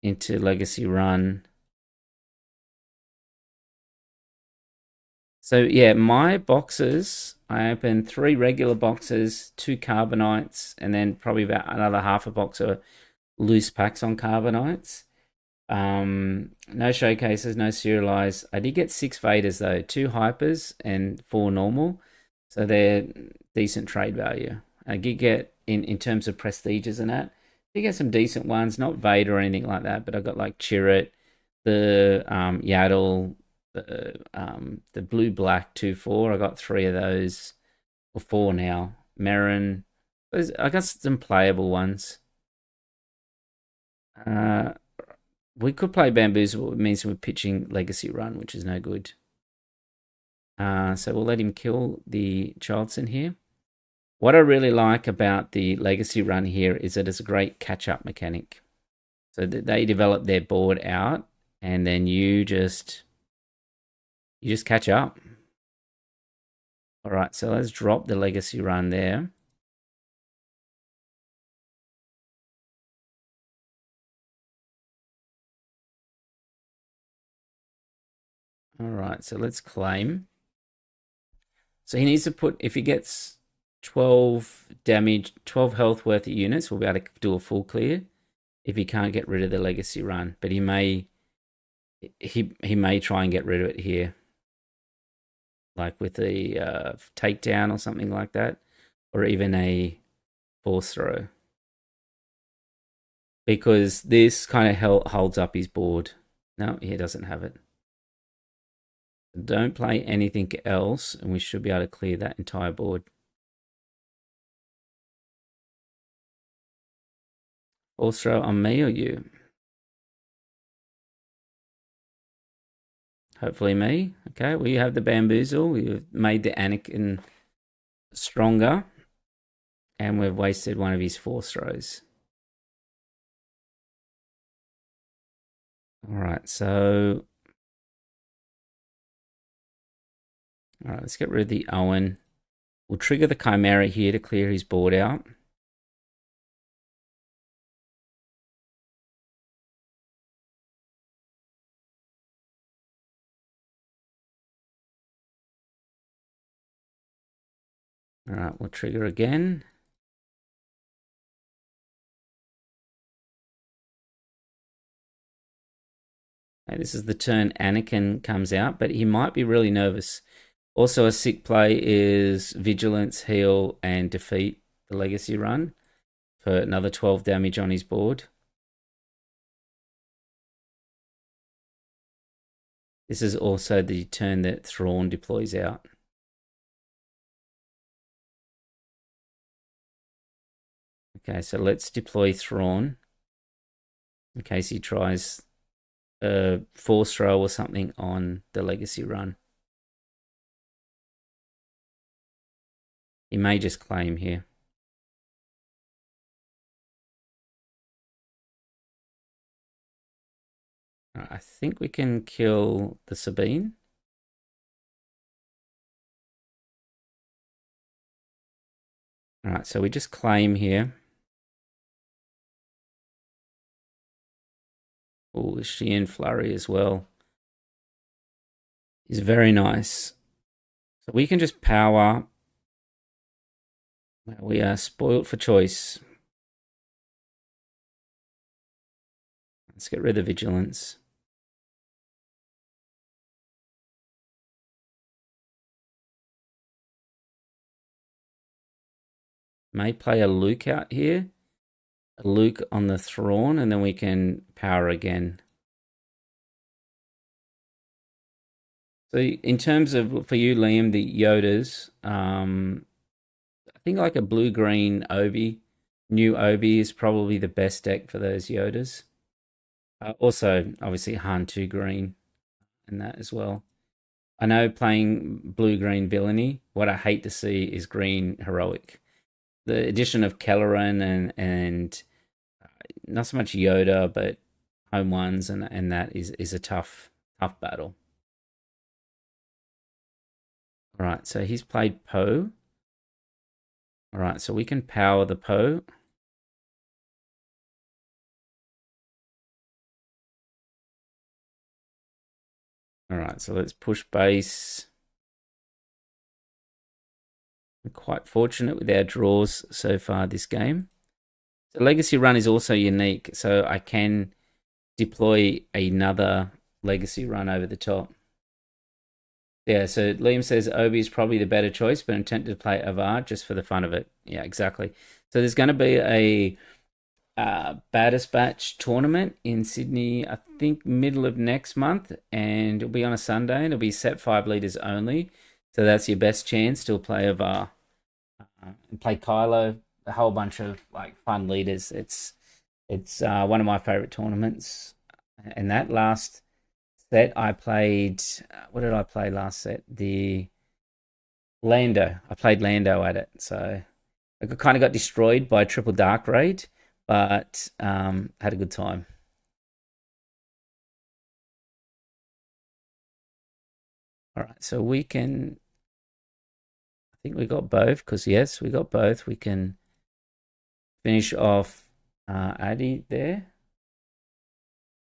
into Legacy Run. So yeah, my boxes, I opened 3 regular boxes, 2 Carbonites, and then probably about another half a box of loose packs on Carbonites. No showcases, no serialized. I did get 6 Vaders though, 2 Hypers and 4 normal. So they're decent trade value. I did get, in terms of prestiges and that, I did get some decent ones, not Vader or anything like that, but I got like Chirrut, the Yaddle, the blue black 2/4. I got 3 of those, or 4 now. Merrin. I got some playable ones. We could play Bamboozle. It means we're pitching Legacy Run, which is no good. So we'll let him kill the Charlton here. What I really like about the Legacy Run here is that it's a great catch-up mechanic. So that they develop their board out, and then you just catch up. All right, so let's drop the Legacy Run there. All right, so let's claim. So he needs to put, if he gets 12 damage, 12 health worth of units, we'll be able to do a full clear if he can't get rid of the Legacy Run. But he may try and get rid of it here. Like with a takedown or something like that. Or even a force throw. Because this kind of holds up his board. No, he doesn't have it. Don't play anything else, and we should be able to clear that entire board. Force throw on me or you? Hopefully me. Okay, we have the bamboozle. We've made the Anakin stronger. And we've wasted one of his force throws. Alright, so... Alright, let's get rid of the Owen. We'll trigger the Chimera here to clear his board out. Alright, we'll trigger again. Okay, this is the turn Anakin comes out, but he might be really nervous. Also, a sick play is Vigilance, Heal, and Defeat the Legacy run for another 12 damage on his board. This is also the turn that Thrawn deploys out. Okay, so let's deploy Thrawn in case he tries a force throw or something on the Legacy run. He may just claim here. I think we can kill the Sabine. Alright, so we just claim here. Oh, she in flurry as well. Is very nice. So we can just power. We are spoiled for choice. Let's get rid of Vigilance. May play a Luke out here. A Luke on the Thrawn, and then we can power again. So in terms of, for you, Liam, the Yodas, I think like a blue-green Obi, new Obi is probably the best deck for those Yodas. Also, obviously, Han 2 green and that as well. I know playing blue-green villainy, what I hate to see is green heroic. The addition of Kelleran and not so much Yoda, but home ones and that is a tough battle. All right, so he's played Poe. All right, so we can power the Poe. All right, so let's push base. We're quite fortunate with our draws so far this game. The Legacy run is also unique, so I can deploy another Legacy run over the top. Yeah, so Liam says Obi is probably the better choice, but I'm tempted to play Avar just for the fun of it. Yeah, exactly. So there's going to be a Baddest Batch tournament in Sydney, I think middle of next month, and it'll be on a Sunday, and it'll be set 5 leaders only. So that's your best chance to play Avar and play Kylo. A whole bunch of like fun leaders. It's one of my favorite tournaments. And that last set I played, what did I play last set? The Lando. I played Lando at it. So I kind of got destroyed by Triple Dark Raid, but had a good time. All right, so we can, I think we got both, because yes, we got both. We can finish off Addy there.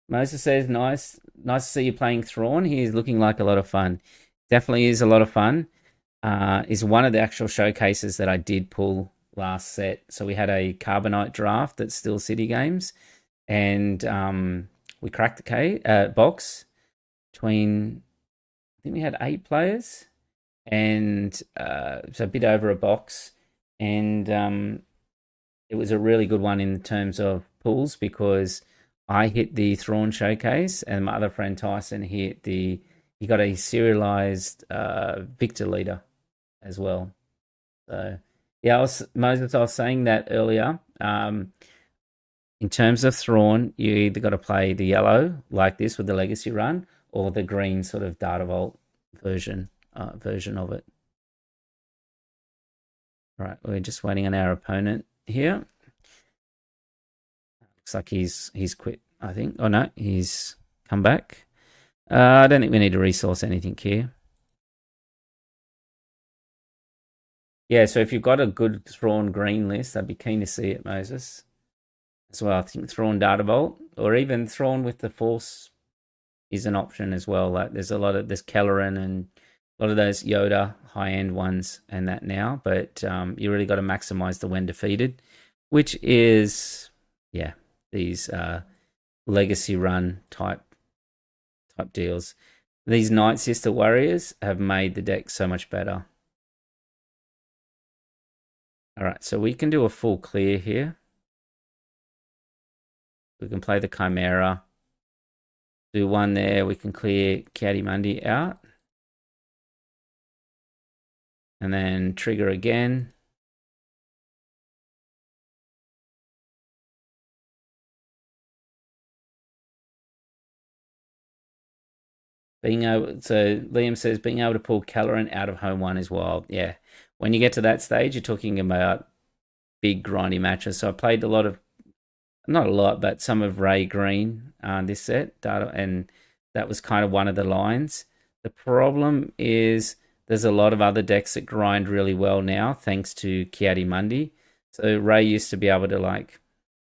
Moses says, nice to see you playing Thrawn. He's looking like a lot of fun. Definitely is a lot of fun. Is one of the actual showcases that I did pull last set. So we had a Carbonite draft at Still City Games, and we cracked the box between, I think we had 8 players, and so a bit over a box, and it was a really good one in terms of pulls because I hit the Thrawn showcase, and my other friend Tyson he got a serialized Victor leader as well. So yeah, Moses, I was saying that earlier. In terms of Thrawn, you either got to play the yellow like this with the Legacy run, or the green sort of Data Vault version of it. All right, we're just waiting on our opponent here. Looks like he's quit, I think. Oh no, he's come back. I don't think we need to resource anything here. Yeah, so if you've got a good Thrawn green list, I'd be keen to see it, Moses. As well, I think Thrawn Data Vault, or even Thrawn with the Force is an option as well. Like there's Kelleran and a lot of those Yoda high-end ones and that now, but you really got to maximize the when defeated, which is these legacy run type deals. These Night Sister Warriors have made the deck so much better. All right, so we can do a full clear here. We can play the Chimera. Do one there. We can clear Kylo out. And then trigger again. So Liam says being able to pull Kelleran out of home one is wild. Yeah. When you get to that stage, you're talking about big grindy matches. So I played a lot of, not a lot, but some of Ray Green this set, and that was kind of one of the lines. The problem is there's a lot of other decks that grind really well now, thanks to Kylo. So Ray used to be able to like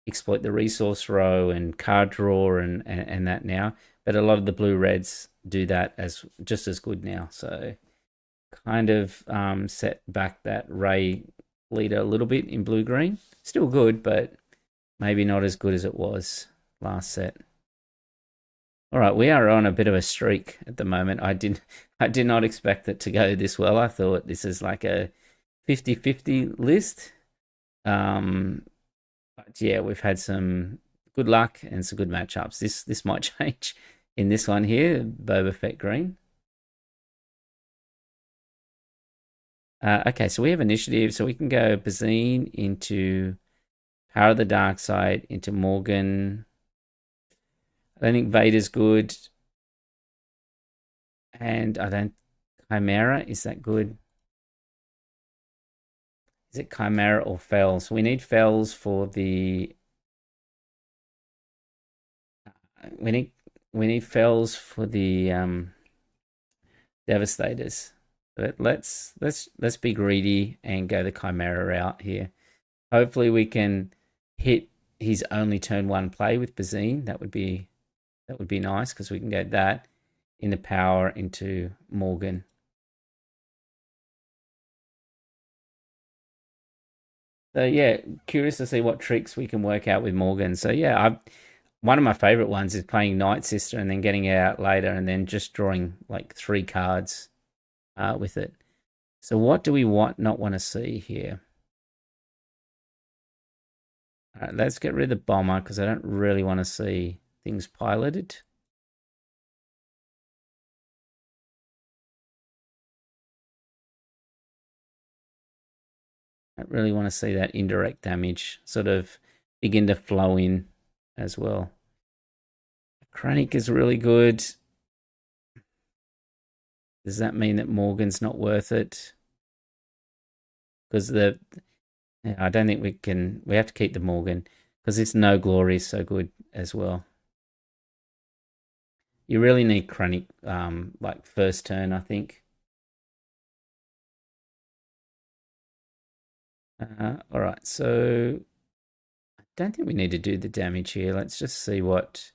exploit the resource row and card draw and that now, but a lot of the blue reds do that as just as good now. So kind of set back that Ray leader a little bit in blue green. Still good, but maybe not as good as it was last set. All right, we are on a bit of a streak at the moment. I did not expect it to go this well. I thought this is like a 50-50 list. But yeah, we've had some good luck and some good matchups. This might change in this one here, Boba Fett green. Okay, so we have initiative, so we can go Bazine into Power of the Dark Side, into Morgan. I don't think Vader's good. And I don't... Chimera, is that good? Is it Chimera or Fells? We need Fells for the... We need Fells for the Devastators. But let's be greedy and go the Chimera route here. Hopefully we can hit his only turn one play with Bazine. That would be nice because we can get that into power into Morgan. So yeah, curious to see what tricks we can work out with Morgan. So yeah, one of my favorite ones is playing Night Sister and then getting it out later and then just drawing like 3 cards with it. So what do we not want to see here? All right, let's get rid of the bomber because I don't really want to see things piloted. I don't really want to see that indirect damage sort of begin to flow in as well. Krennic is really good. Does that mean that Morgan's not worth it? Because I don't think we have to keep the Morgan because this No Glory is so good as well. You really need Krennic like first turn, I think. All right, so I don't think we need to do the damage here. Let's just see what...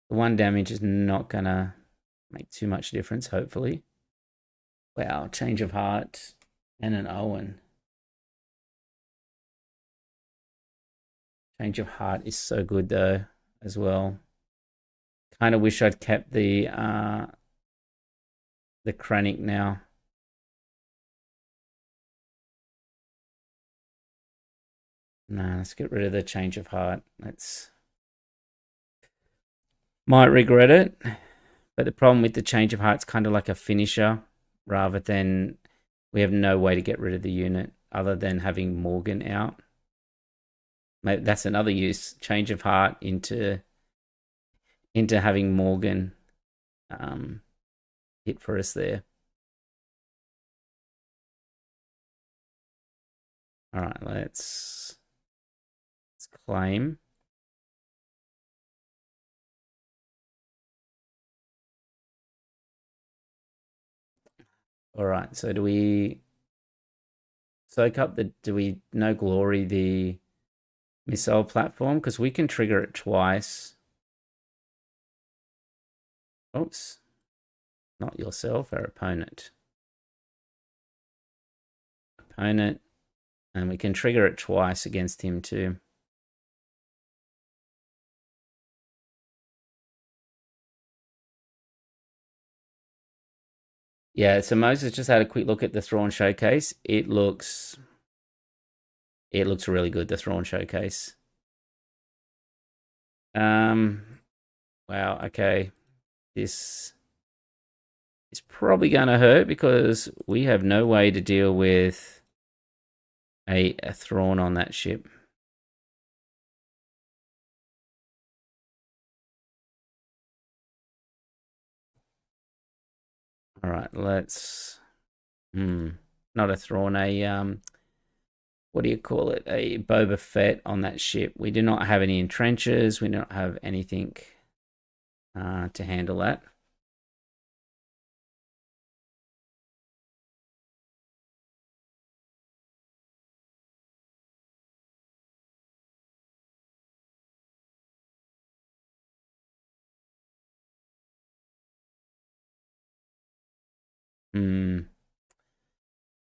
The 1 damage is not going to make too much difference, hopefully. Wow, change of heart and an Owen. Change of heart is so good though, as well. Kind of wish I'd kept the Krennic now. No, let's get rid of the change of heart. Might regret it. But the problem with the change of heart's kind of like a finisher rather than we have no way to get rid of the unit other than having Morgan out. Maybe that's another use. Change of heart into having Morgan um, hit for us there. All right, let's claim. All right, so do we soak up do we no glory the missile platform? Because we can trigger it twice. Oops, not yourself, our opponent. Opponent, and we can trigger it twice against him too. Yeah, so Moses just had a quick look at the Thrawn showcase. It looks really good, the Thrawn showcase. Wow, okay. This is probably gonna hurt because we have no way to deal with a Thrawn on that ship. All right, let's not a Thrawn, what do you call it? A Boba Fett on that ship. We do not have any entrenchers. We don't have anything to handle that.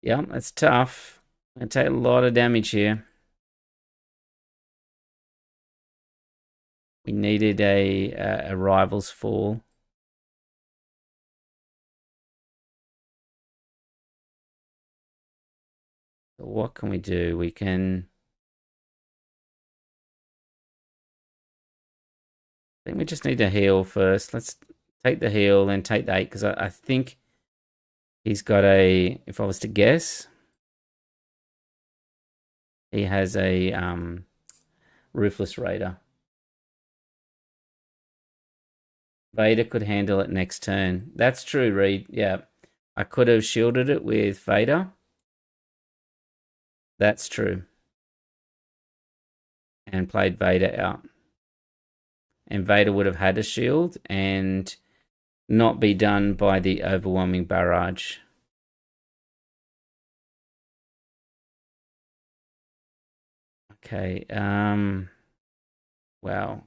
Yeah, that's tough. I take a lot of damage here. We needed a rivals fall. So what can we do? We can. I think we just need to heal first. Let's take the heal, then take the 8, because I think he's got a. If I was to guess, he has a Ruthless Raider. Vader could handle it next turn. That's true, Reed. Yeah. I could have shielded it with Vader. That's true. And played Vader out. And Vader would have had a shield and not be done by the overwhelming barrage. Okay. Wow.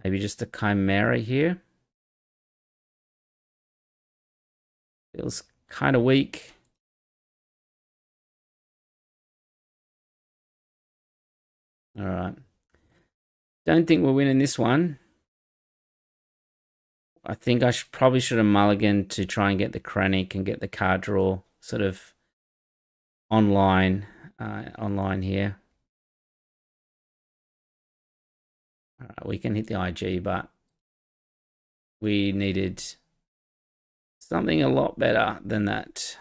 Maybe just a Chimera here. Feels kind of weak. All right. Don't think we're winning this one. I think I probably should have mulliganed to try and get the Krennic and get the card draw sort of online here. All right, we can hit the IG, but we needed something a lot better than that.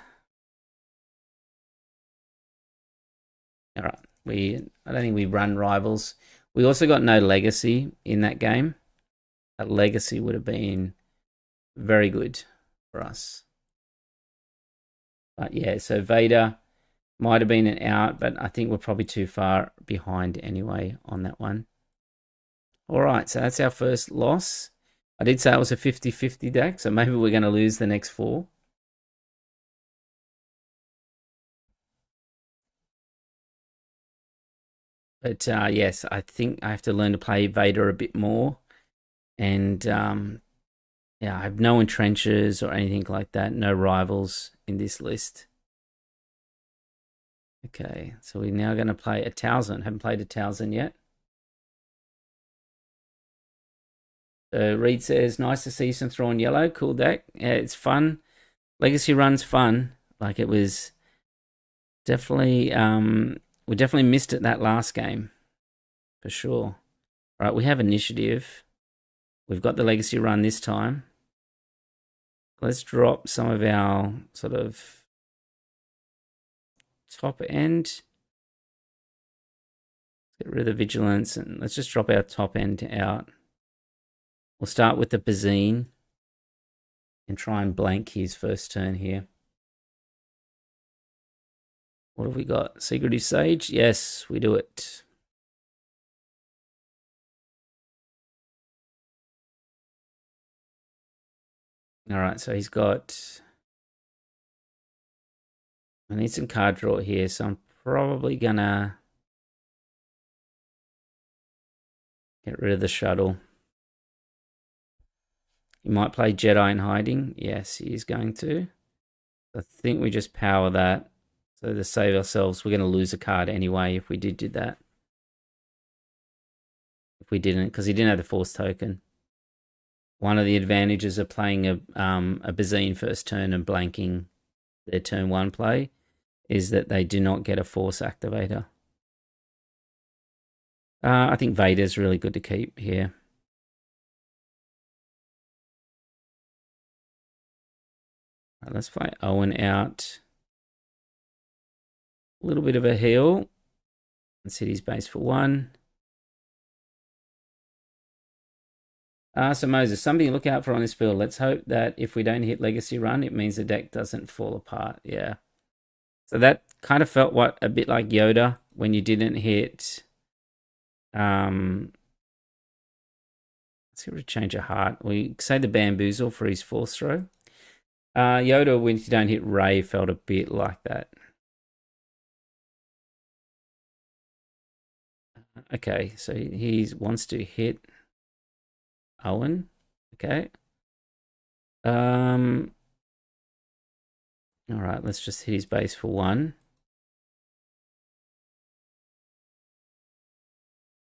All right, I don't think we run rivals. We also got no legacy in that game. A legacy would have been very good for us. But yeah, so Vader might have been an out, but I think we're probably too far behind anyway on that one. All right, so that's our first loss. I did say it was a 50-50 deck, so maybe we're going to lose the next 4. But yes, I think I have to learn to play Vader a bit more. And yeah, I have no entrenchers or anything like that. No rivals in this list. Okay, so we're now going to play a Talzin. Haven't played a Talzin yet. So Reed says, nice to see some Thrawn Yellow. Cool deck. Yeah, it's fun. Legacy run's fun. Like it was definitely, we definitely missed it that last game. For sure. All right, we have initiative. We've got the Legacy run this time. Let's drop some of our sort of top end. Get rid of the vigilance and let's just drop our top end out. We'll start with the Bazine and try and blank his first turn here. What have we got? Secretive Sage? Yes, we do it. All right, so he's got... I need some card draw here, so I'm probably gonna get rid of the shuttle. He might play Jedi in hiding. Yes, he is going to. I think we just power that. So to save ourselves, we're going to lose a card anyway if we did that. If we didn't, because he didn't have the Force token. One of the advantages of playing a Bazine first turn and blanking their turn 1 play is that they do not get a Force activator. I think Vader's really good to keep here. Right, let's play Owen out. A little bit of a heal. Let's hit his base for 1. So Moses, something to look out for on this build. Let's hope that if we don't hit Legacy Run, it means the deck doesn't fall apart. Yeah. So that kind of felt a bit like Yoda when you didn't hit. Let's get rid of Change of Heart. We say the Bamboozle for his Force throw. Yoda, when you don't hit Rey, felt a bit like that. Okay, so he wants to hit Owen. Okay. All right, let's just hit his base for 1.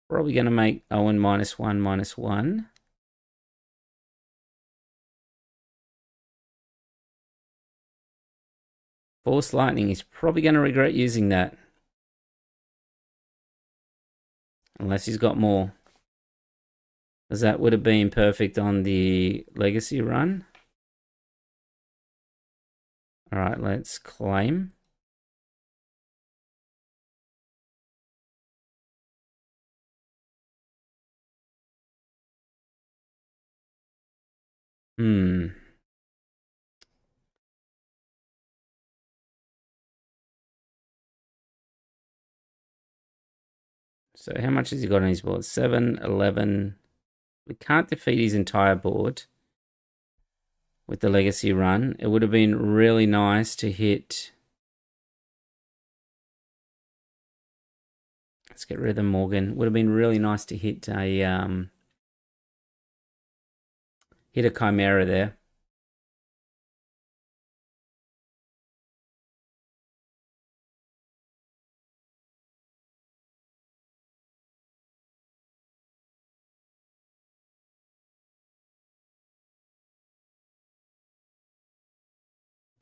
Probably going to make Owen -1/-1. Force Lightning, he's probably going to regret using that. Unless he's got more. Because that would have been perfect on the Legacy run. All right, let's claim. So how much has he got on his board? 7, 11. We can't defeat his entire board with the Legacy run. It would have been really nice to hit... Let's get rid of the Morgan. Would have been really nice to hit a Chimera there.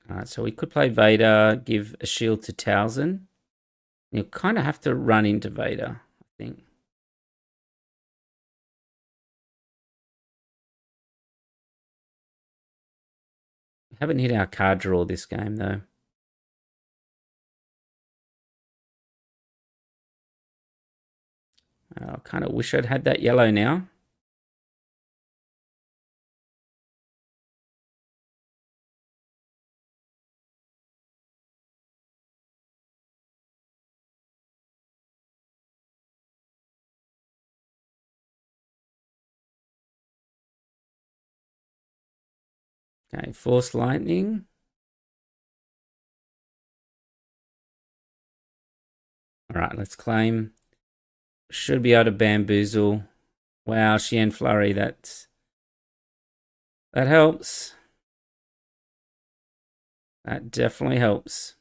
All right, so we could play Vader, give a shield to Talzin. You kind of have to run into Vader, I think. We haven't hit our card draw this game, though. I kind of wish I'd had that yellow now. Okay, Force Lightning. All right, let's claim. Should be able to Bamboozle. Wow, Chien Flurry, that helps. That definitely helps.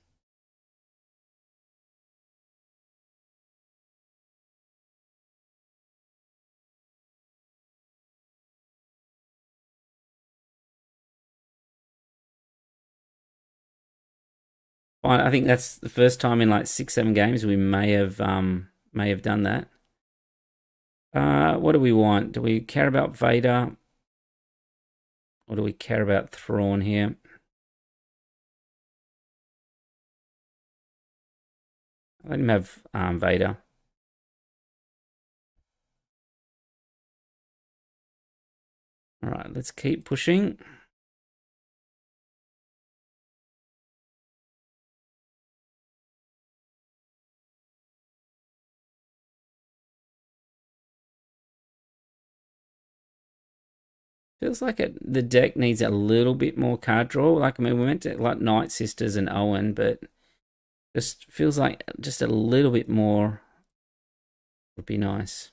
I think that's the first time in like 6, 7 games we may have done that. What do we want? Do we care about Vader? Or do we care about Thrawn here? Let him have Vader. All right, let's keep pushing. Feels like the deck needs a little bit more card draw. Like, I mean, we went to like Night Sisters and Owen, but just feels like just a little bit more would be nice.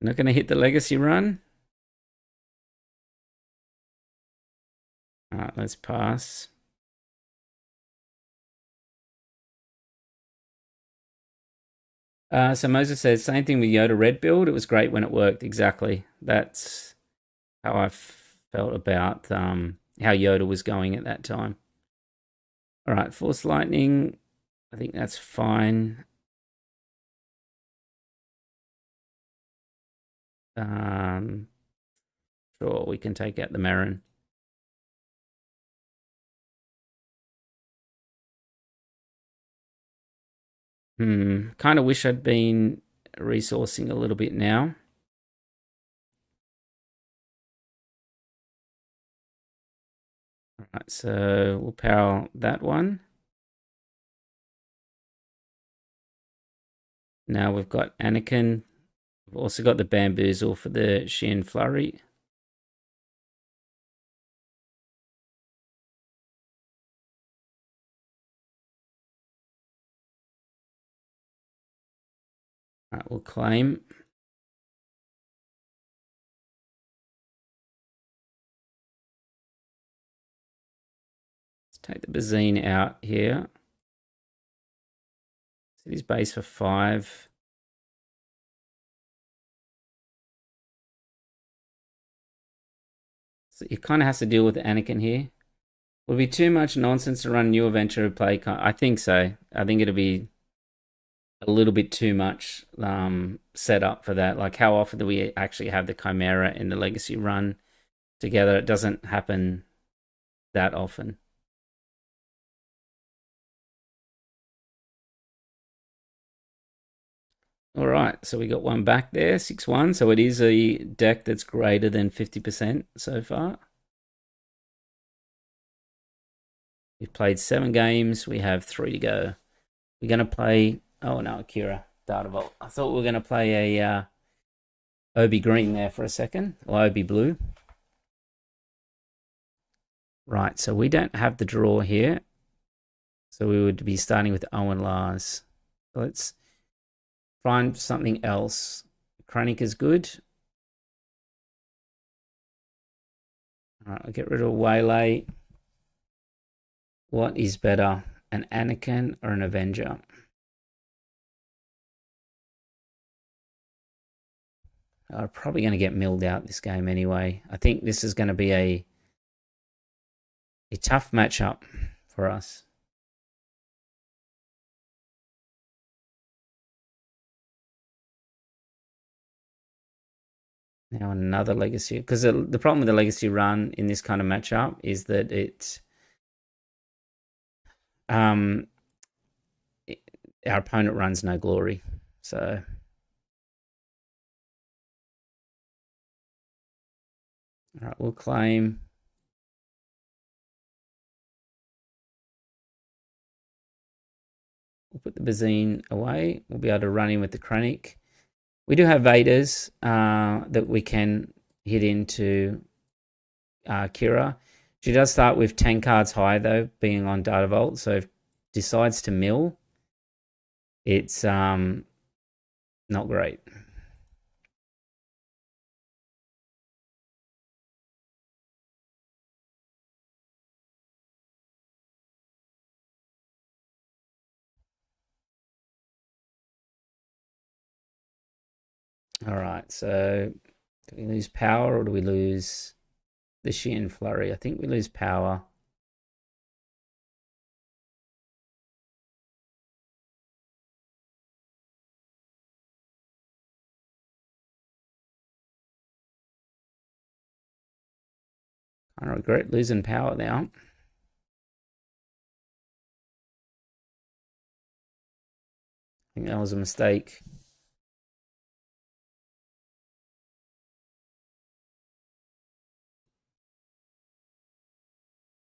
Not going to hit the legacy run. All right, let's pass. So Moses says, same thing with Yoda Red build. It was great when it worked. Exactly. That's how I felt about how Yoda was going at that time. All right, Force Lightning. I think that's fine. Sure, we can take out the Marin. Kind of wish I'd been resourcing a little bit now. All right, so we'll power that one. Now we've got Anakin. We've also got the Bamboozle for the Shin Flurry. All right, we'll claim. Let's take the Bazine out here. Set his base for 5. So it kind of has to deal with Anakin here. Would be too much nonsense to run new adventure play. I think so. I think it'll be a little bit too much set up for that. Like, how often do we actually have the Chimera and the Legacy run together? It doesn't happen that often. All right, so we got one back there, 6-1. So it is a deck that's greater than 50% so far. We've played 7 games. We have 3 to go. We're going to play... Oh, no, Akira, Data Vault. I thought we were going to play a Obi Green there for a second, or Obi Blue. Right, so we don't have the draw here. So we would be starting with Owen Lars. So let's find something else. Krennic is good. All right, I'll get rid of Waylay. What is better, an Anakin or an Avenger? I'm probably going to get milled out this game anyway. I think this is going to be a tough matchup for us. Now another legacy, because the problem with the legacy run in this kind of matchup is that our opponent runs no glory. So all right, we'll claim. We'll put the Bazine away. We'll be able to run in with the Krennic. We do have Vaders that we can hit into Kira. She does start with 10 cards high, though, being on Data Vault. So if decides to mill, it's not great. All right, so do we lose power or do we lose the Shin Flurry? I think we lose power. I regret losing power now. think that was a mistake.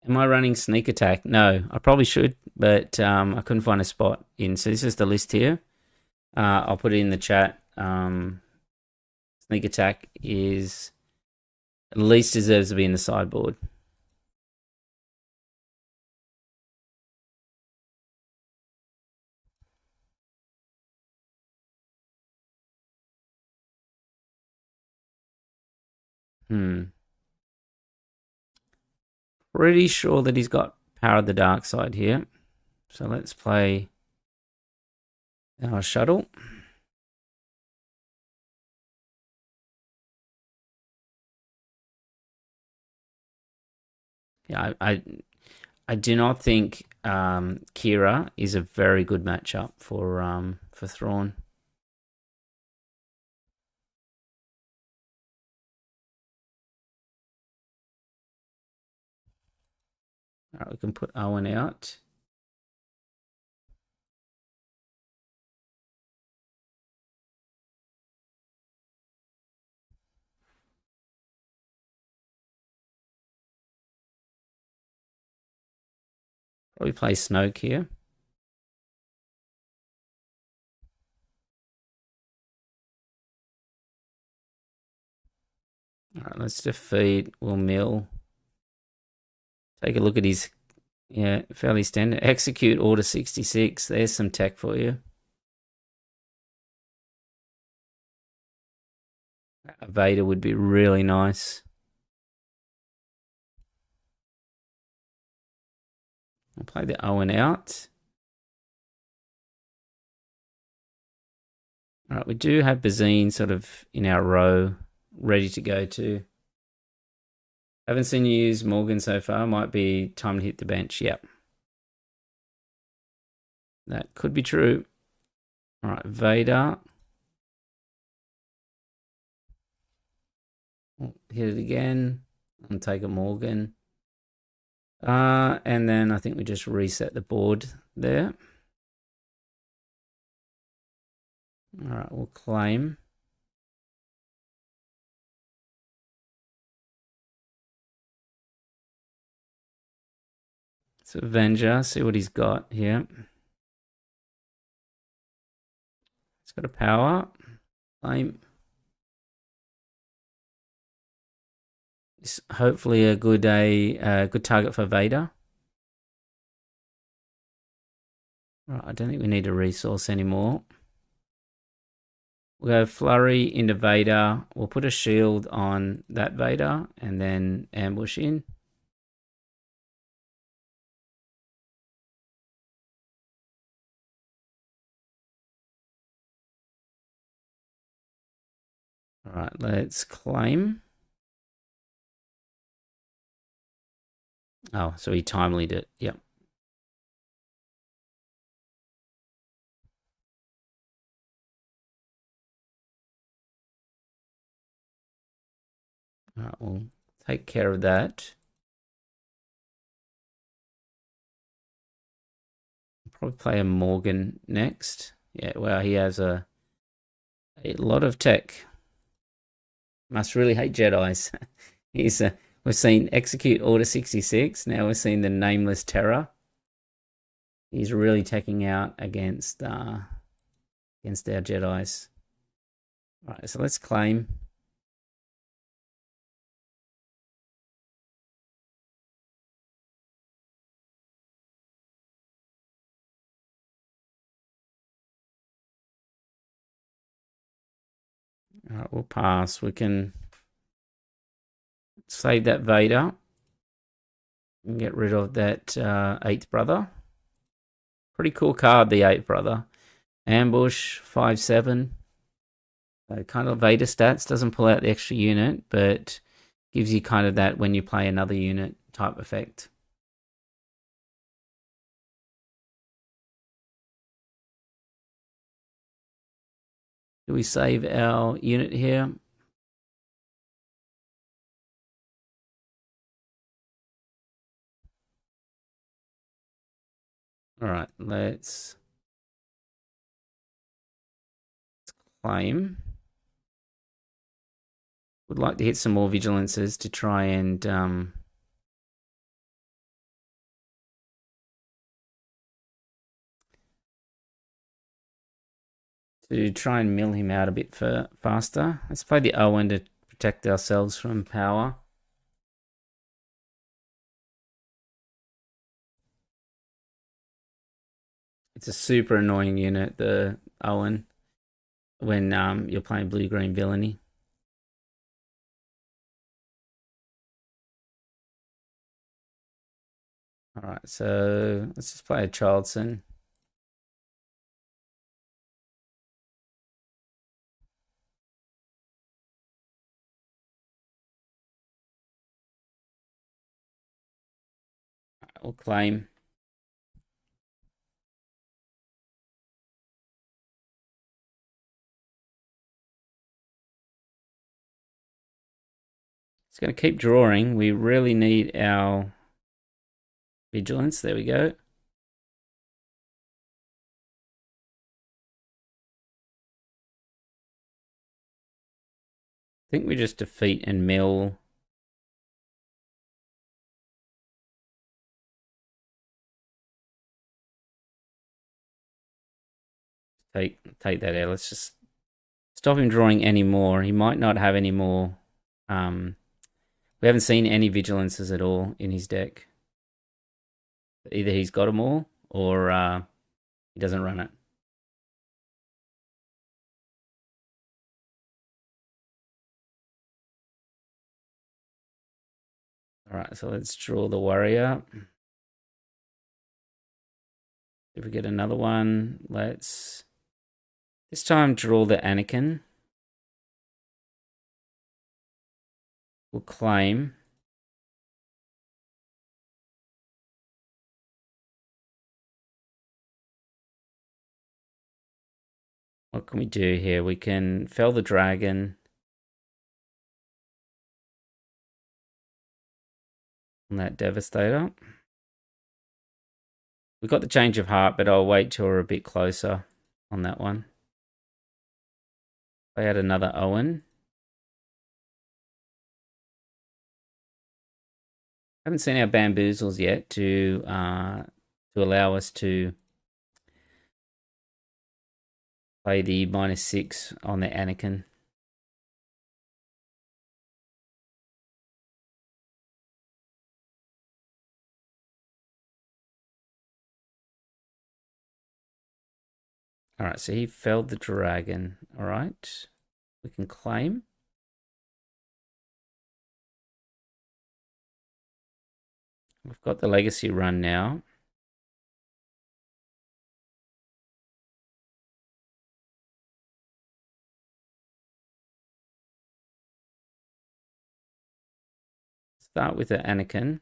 Am I running sneak attack? No, I probably should, but I couldn't find a spot in. So this is the list here. I'll put it in the chat. Sneak attack is at least deserves to be in the sideboard. Pretty sure that he's got Power of the Dark Side here. So let's play our shuttle. Yeah, I do not think Kira is a very good matchup for Thrawn. All right, we can put Owen out. Probably play Snoke here. All right, let's defeat. We'll mill. Take a look at his, yeah, fairly standard. Execute Order 66. There's some tech for you. Vader would be really nice. I'll play the Owen out. All right, we do have Bazine sort of in our row, ready to go too. Haven't seen you use Morgan so far. Might be time to hit the bench. Yep. That could be true. All right, Vader. Hit it again. And take a Morgan. And then I think we just reset the board there. All right, we'll claim. It's Avenger. See what he's got here. He's got a power. Claim. It's hopefully a good target for Vader. Right, I don't think we need a resource anymore. We'll go flurry into Vader. We'll put a shield on that Vader and then ambush in. All right, let's claim. Oh, so he timelied it. Yep. All right, we'll take care of that. Probably play a Morgan next. Yeah, well, he has a lot of tech. Must really hate Jedis. We've seen execute Order 66. Now we've seen the Nameless Terror. He's really taking out against our Jedis. All right, so let's claim. All right, we'll pass. We can save that Vader and get rid of that eighth brother. Pretty cool card, the eighth brother. Ambush 5/7. Kind of Vader stats, doesn't pull out the extra unit, but gives you kind of that when you play another unit type effect. Do we save our unit here? All right, let's claim. Would like to hit some more vigilances to try and mill him out a bit faster. Let's play the Owen to protect ourselves from power. It's a super annoying unit, the Owen, when you're playing blue-green villainy. Alright, so let's just play a Talzin. We'll claim. It's going to keep drawing. We really need our vigilance. There we go. I think we just defeat and mill. Take that out. Let's just stop him drawing any more. He might not have any more. We haven't seen any vigilances at all in his deck. Either he's got them all or he doesn't run it. Alright, so let's draw the warrior. If we get another one, let's this time draw the Anakin. We'll claim. What can we do here? We can fell the dragon. On that Devastator. We got the change of heart, but I'll wait till we're a bit closer on that one. I had another Owen. Haven't seen our bamboozles yet to allow us to play the -6 on the Anakin. Alright, so he felled the dragon. Alright, we can claim. We've got the legacy run now. Start with the Anakin.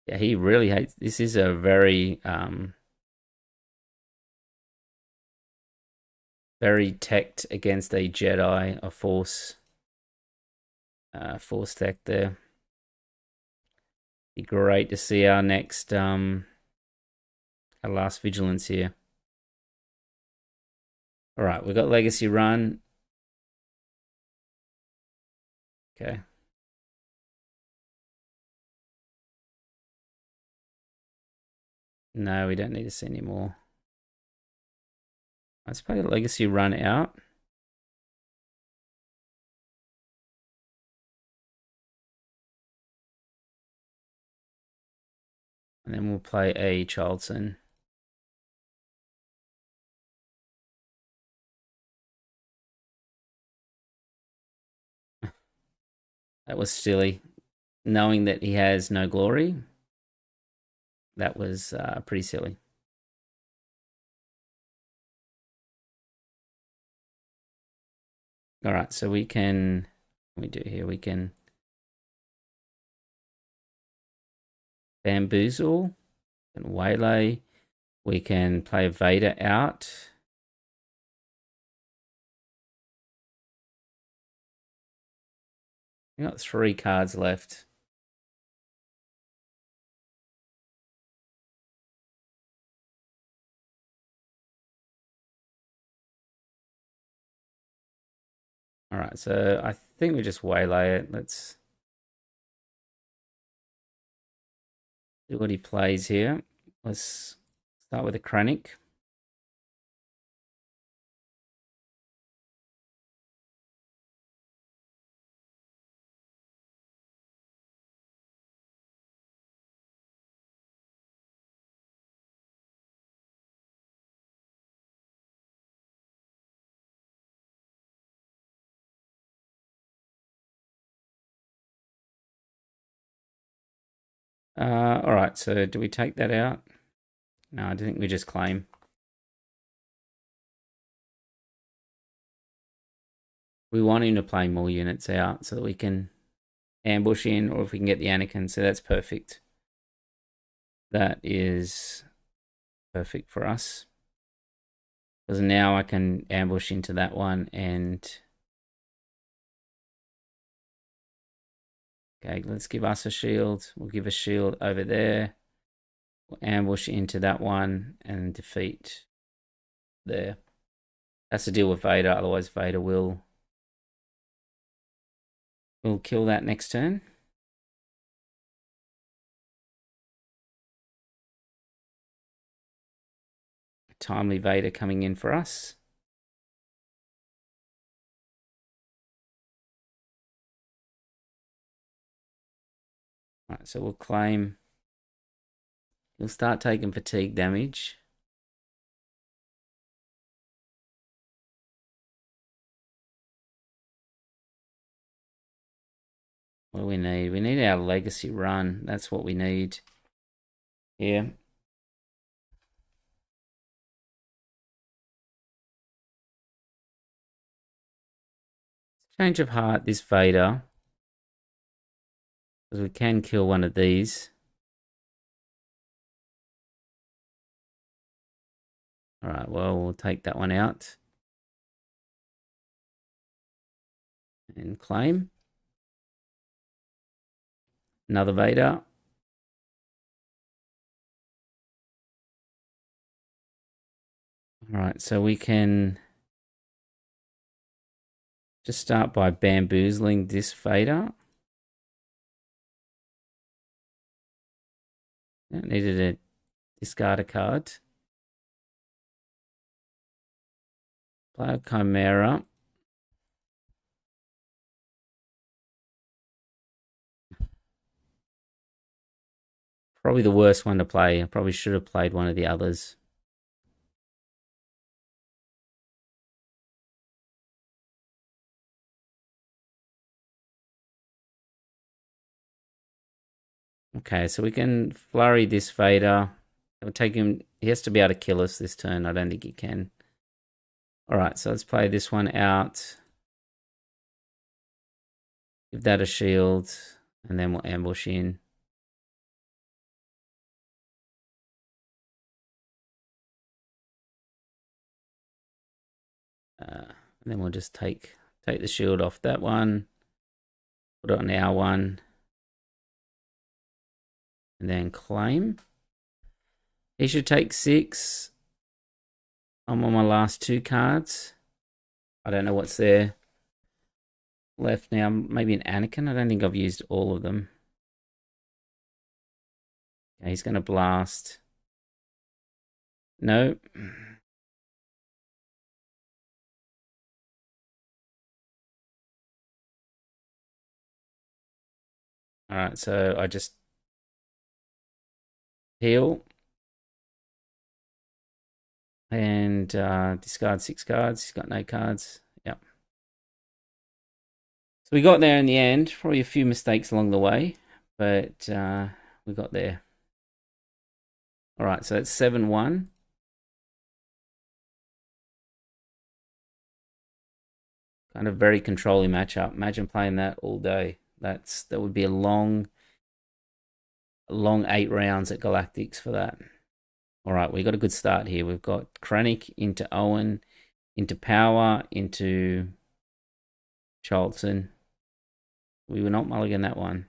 Yeah, he really hates. This is a very very teched against a Jedi, a Force tech there. Be great to see our next our last vigilance here. All right, we've got legacy run. Okay. No, we don't need to see any more. Let's play the legacy run out. And then we'll play a Charlton. That was silly. Knowing that he has no glory, that was pretty silly. All right, so we can, what we do here, we can bamboozle and waylay. We can play Vader out. We got 3 cards left. All right, so I think we just waylay it. Let's see what he plays here. Let's start with a Krennic. All right, so do we take that out? No, I think we just claim. We want him to play more units out so that we can ambush in, or if we can get the Anakin, so that's perfect. That is perfect for us. Because now I can ambush into that one and... Okay, let's give us a shield. We'll give a shield over there. We'll ambush into that one and defeat there. That's to deal with Vader, otherwise Vader will kill that next turn. Timely Vader coming in for us. Alright, so we'll claim. He'll start taking fatigue damage. What do we need? We need our legacy run. That's what we need here. Change of heart, this Vader. Because we can kill one of these. Alright, well, we'll take that one out. And claim. Another Vader. Alright, so we can just start by bamboozling this Vader. Needed to discard a card. Play a Chimera. Probably the worst one to play. I probably should have played one of the others. Okay, so we can flurry this Vader. It'll take him. He has to be able to kill us this turn. I don't think he can. Alright, so let's play this one out. Give that a shield. And then we'll ambush in. And then we'll just take the shield off that one. Put it on our one. And then claim. He should take 6. I'm on my last 2 cards. I don't know what's there left now. Maybe an Anakin. I don't think I've used all of them. Okay, he's going to blast. No. Alright, so I just heal. And discard 6 cards. He's got no cards. Yep. So we got there in the end. Probably a few mistakes along the way. But we got there. Alright, so it's 7-1. Kind of very controlling matchup. Imagine playing that all day. That would be a long 8 rounds at Galactics for that. All right, we got a good start here. We've got Krennic into Owen, into Power, into Talzin. We were not mulligan that one.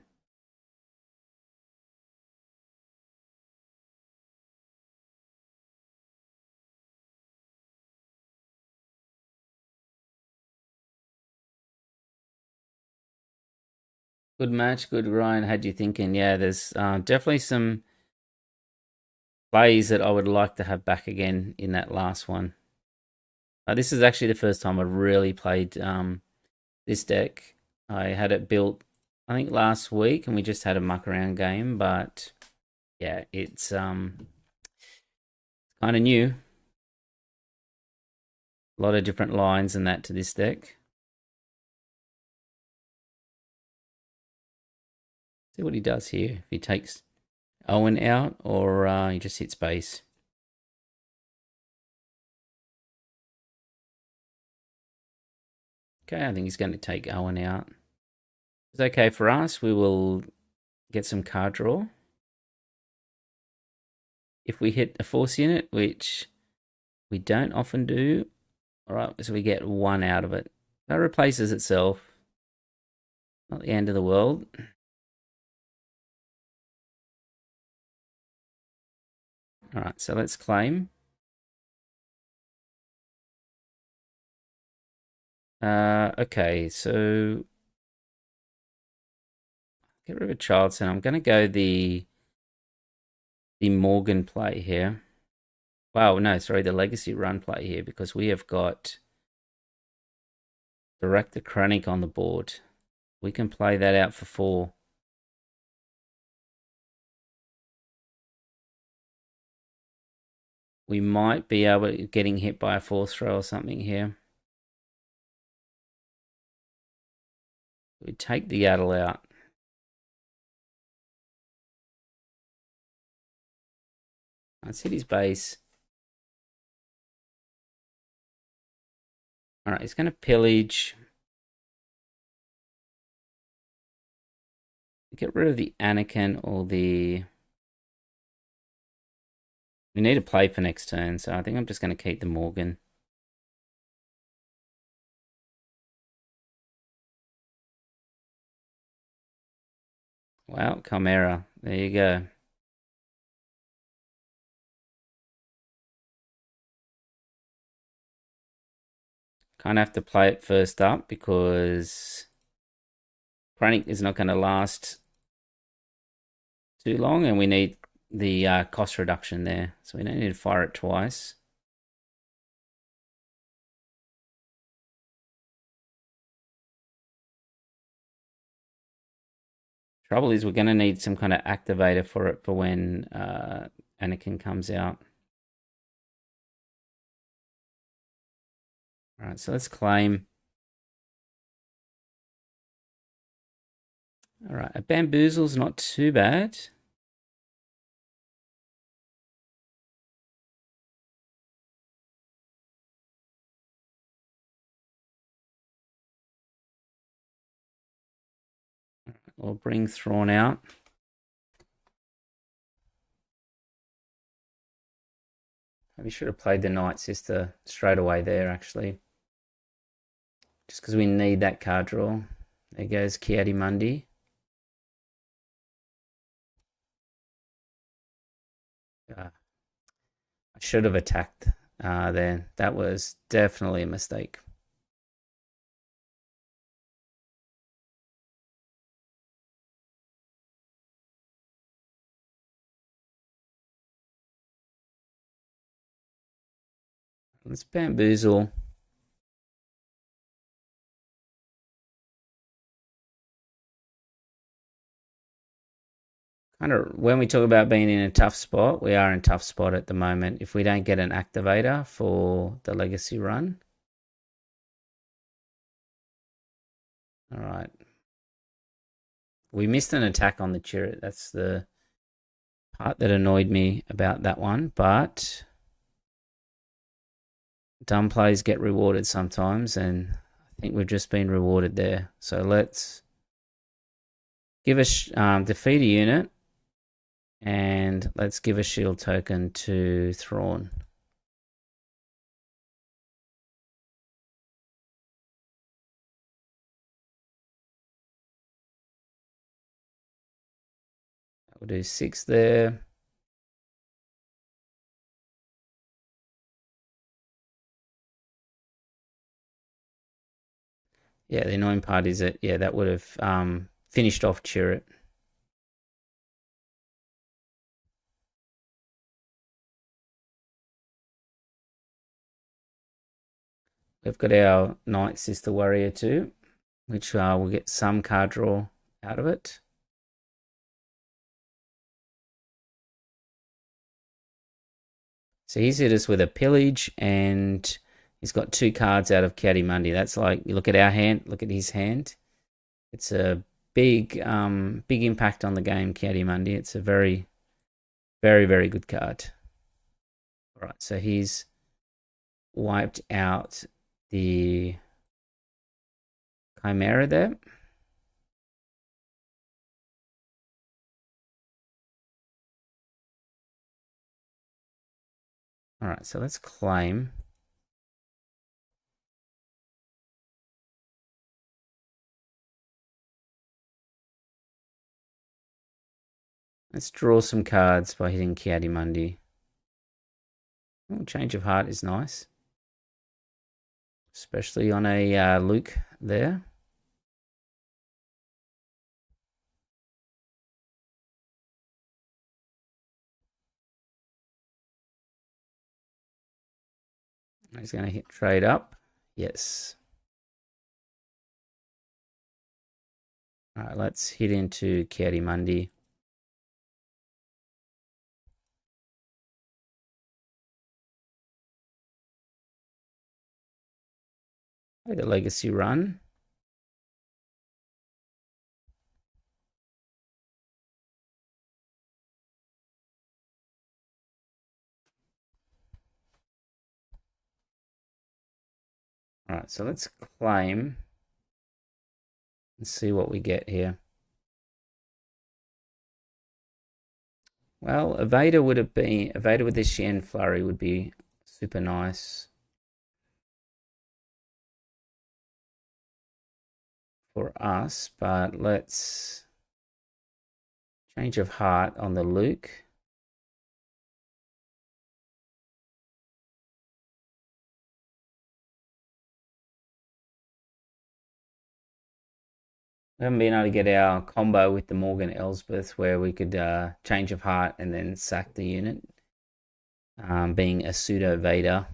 Good match, good grind. Had you thinking? Yeah, there's definitely some plays that I would like to have back again in that last one. This is actually the first time I really played this deck. I had it built, I think, last week, and we just had a muck around game. But yeah, it's kind of new. A lot of different lines and that to this deck. See what he does here. If he takes Owen out, or he just hits base. Okay, I think he's going to take Owen out. It's okay for us. We will get some card draw. If we hit a force unit, which we don't often do, all right, so we get one out of it. That replaces itself. Not the end of the world. All right, so let's claim. Okay, so get rid of a Childson. I'm going to go the Morgan play here. Wow, no, sorry, the Legacy Run play here, because we have got Director Chronic on the board. We can play that out for 4. We might be able to getting hit by a force throw or something here. We take the Yaddle out. Let's hit his base. All right, he's going to pillage. Get rid of the Anakin or the... We need a play for next turn, so I think I'm just going to keep the Morgan. Wow, Chimera. There you go. Kind of have to play it first up because Chronic is not going to last too long, and we need the cost reduction there. So we don't need to fire it twice. Trouble is we're going to need some kind of activator for it for when Anakin comes out. All right, so let's claim. All right, a Bamboozle's not too bad. We'll bring Thrawn out. We should have played the Night Sister straight away there, actually. Just because we need that card draw. There goes Kiadi Mundi. I should have attacked there. That was definitely a mistake. Let's bamboozle. Kind of when we talk about being in a tough spot, we are in a tough spot at the moment. If we don't get an activator for the legacy run. All right. We missed an attack on the turret. That's the part that annoyed me about that one, but dumb plays get rewarded sometimes, and I think we've just been rewarded there. So let's give a defeat a unit, and let's give a shield token to Thrawn. We'll do 6 there. Yeah, the annoying part is that, yeah, that would have finished off Chirrut. We've got our Night Sister Warrior too, which will get some card draw out of it. So he's hit us with a pillage, and he's got 2 cards out of Ki-Adi-Mundi. That's like, you look at our hand, look at his hand. It's a big impact on the game, Ki-Adi-Mundi. It's a very, very, very good card. All right, so he's wiped out the Chimera there. All right, so let's claim. Let's draw some cards by hitting Ki-Adi-Mundi. Oh, Change of Heart is nice, especially on a Luke there. He's going to hit trade up. Yes. All right, let's hit into Ki-Adi-Mundi. The legacy run. All right, so let's claim and see what we get here. Well, a Vader with the Shen Flurry would be super nice for us, but let's Change of Heart on the Luke. We haven't been able to get our combo with the Morgan Elsbeth where we could Change of Heart and then sack the unit, being a pseudo Vader.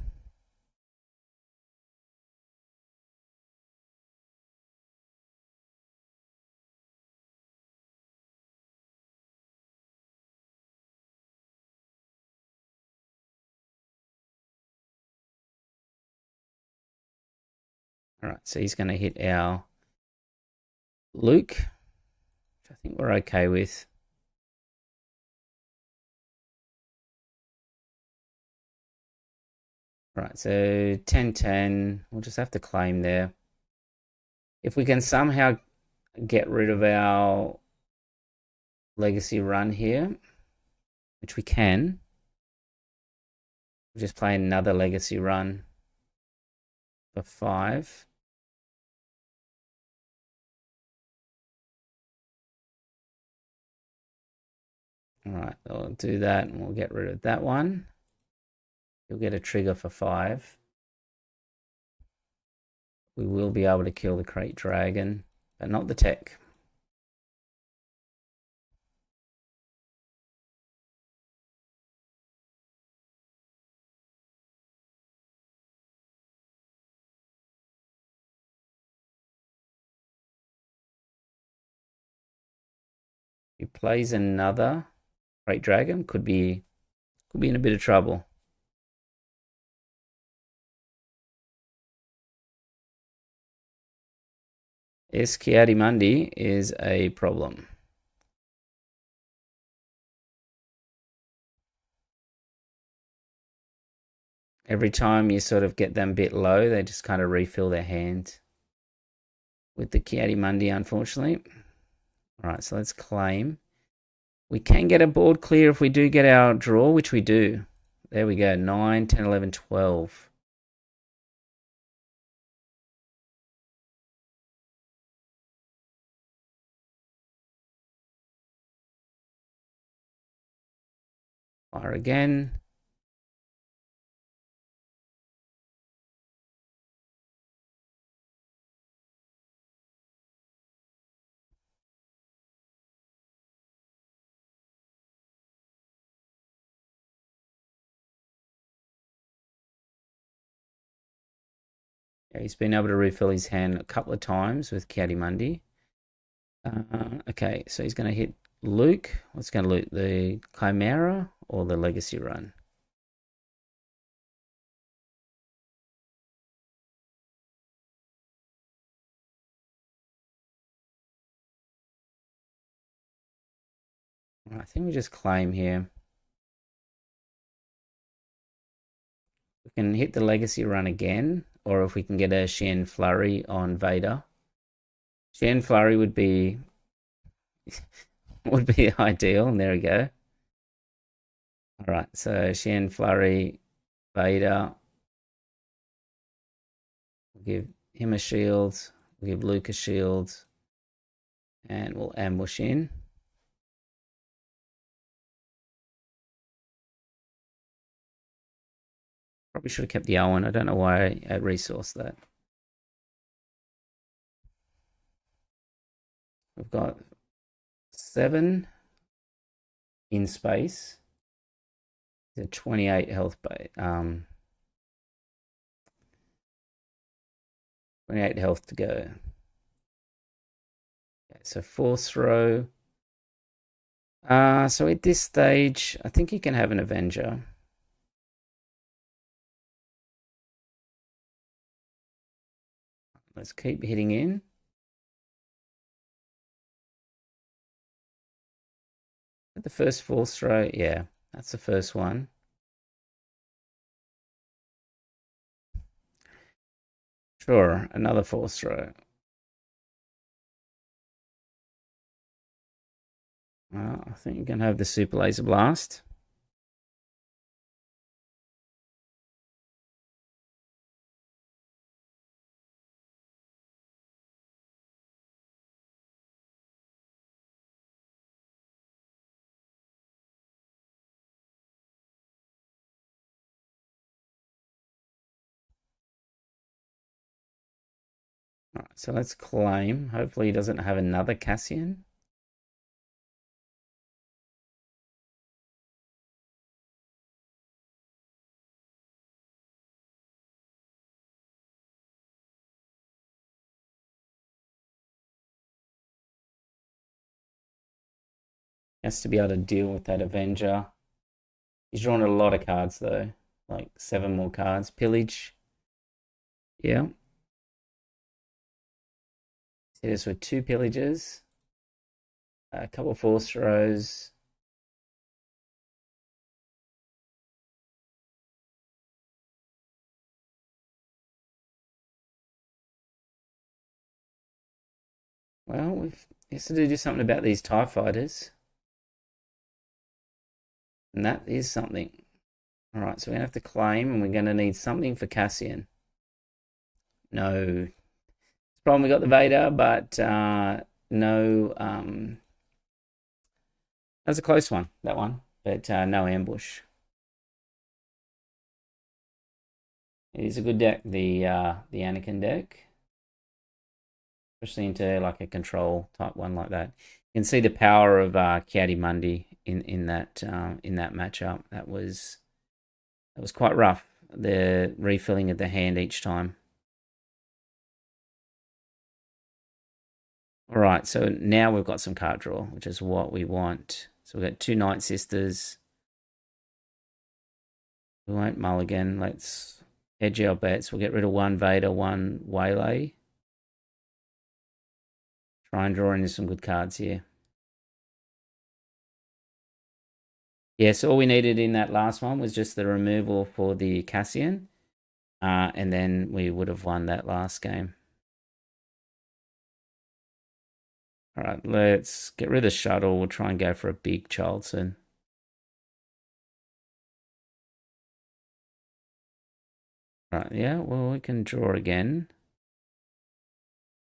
All right, so he's going to hit our Luke, which I think we're okay with. Right, so 10-10. We'll just have to claim there. If we can somehow get rid of our legacy run here, which we can, we'll just play another legacy run for 5. All right, I'll do that and we'll get rid of that one. You'll get a trigger for 5. We will be able to kill the Crate Dragon, but not the tech. He plays another Crate Dragon, could be in a bit of trouble. Ki-Adi-Mundi is a problem. Every time you sort of get them a bit low, they just kind of refill their hand with the Ki-Adi-Mundi, unfortunately. All right, so let's claim. We can get a board clear if we do get our draw, which we do. There we go, 9, 10, 11, 12. Fire again. Yeah, he's been able to refill his hand a couple of times with Kiadimundi. Okay, so he's going to hit Luke. What's going to loot? The Chimera or the Legacy Run? I think we just claim here. We can hit the Legacy Run again, or if we can get a Shen Flurry on Vader. Shen Flurry would be ideal, and there we go. All right, so Shen Flurry, Vader. We'll give him a shield. We'll give Luke a shield, and we'll ambush in. Probably should have kept the Owen. I don't know why I resourced that. We've got 7 in space. The 28 health base. 28 health to go. Okay, so fourth throw. So at this stage, I think you can have an Avenger. Let's keep hitting in. The first fourth throw, yeah, that's the first one. Sure, another fourth throw. Well, I think you can have the Super Laser Blast. All right, so let's claim. Hopefully he doesn't have another Cassian. Has to be able to deal with that Avenger. He's drawn a lot of cards though, like 7 more cards. Pillage. Yeah. Hit us with 2 pillages. A couple of force throws. Well, we've has to do something about these TIE fighters. And that is something. All right, so we're going to have to claim, and we're going to need something for Cassian. No. Problem we got the Vader, but no. That's a close one, that one. But no ambush. It is a good deck, the Anakin deck. Especially into like a control type one like that. You can see the power of Kiadimundi in that matchup. That was quite rough. The refilling of the hand each time. All right, so now we've got some card draw, which is what we want. So we've got 2 Night Sisters. We won't mulligan. Let's hedge our bets. We'll get rid of 1 Vader, 1 Waylay. Try and draw into some good cards here. Yes, all we needed in that last one was just the removal for the Cassian. And then we would have won that last game. All right, let's get rid of the shuttle. We'll try and go for a big Talzin. All right, yeah, well, we can draw again.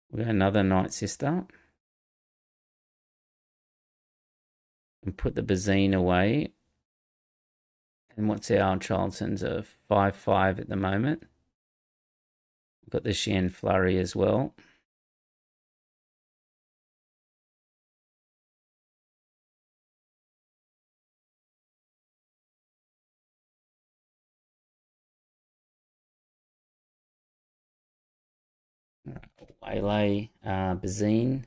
We got another Night Sister. And put the Bazine away. And what's our Charlton's a 5/5 at the moment. We've got the Shen Flurry as well. Waylay, Bazine.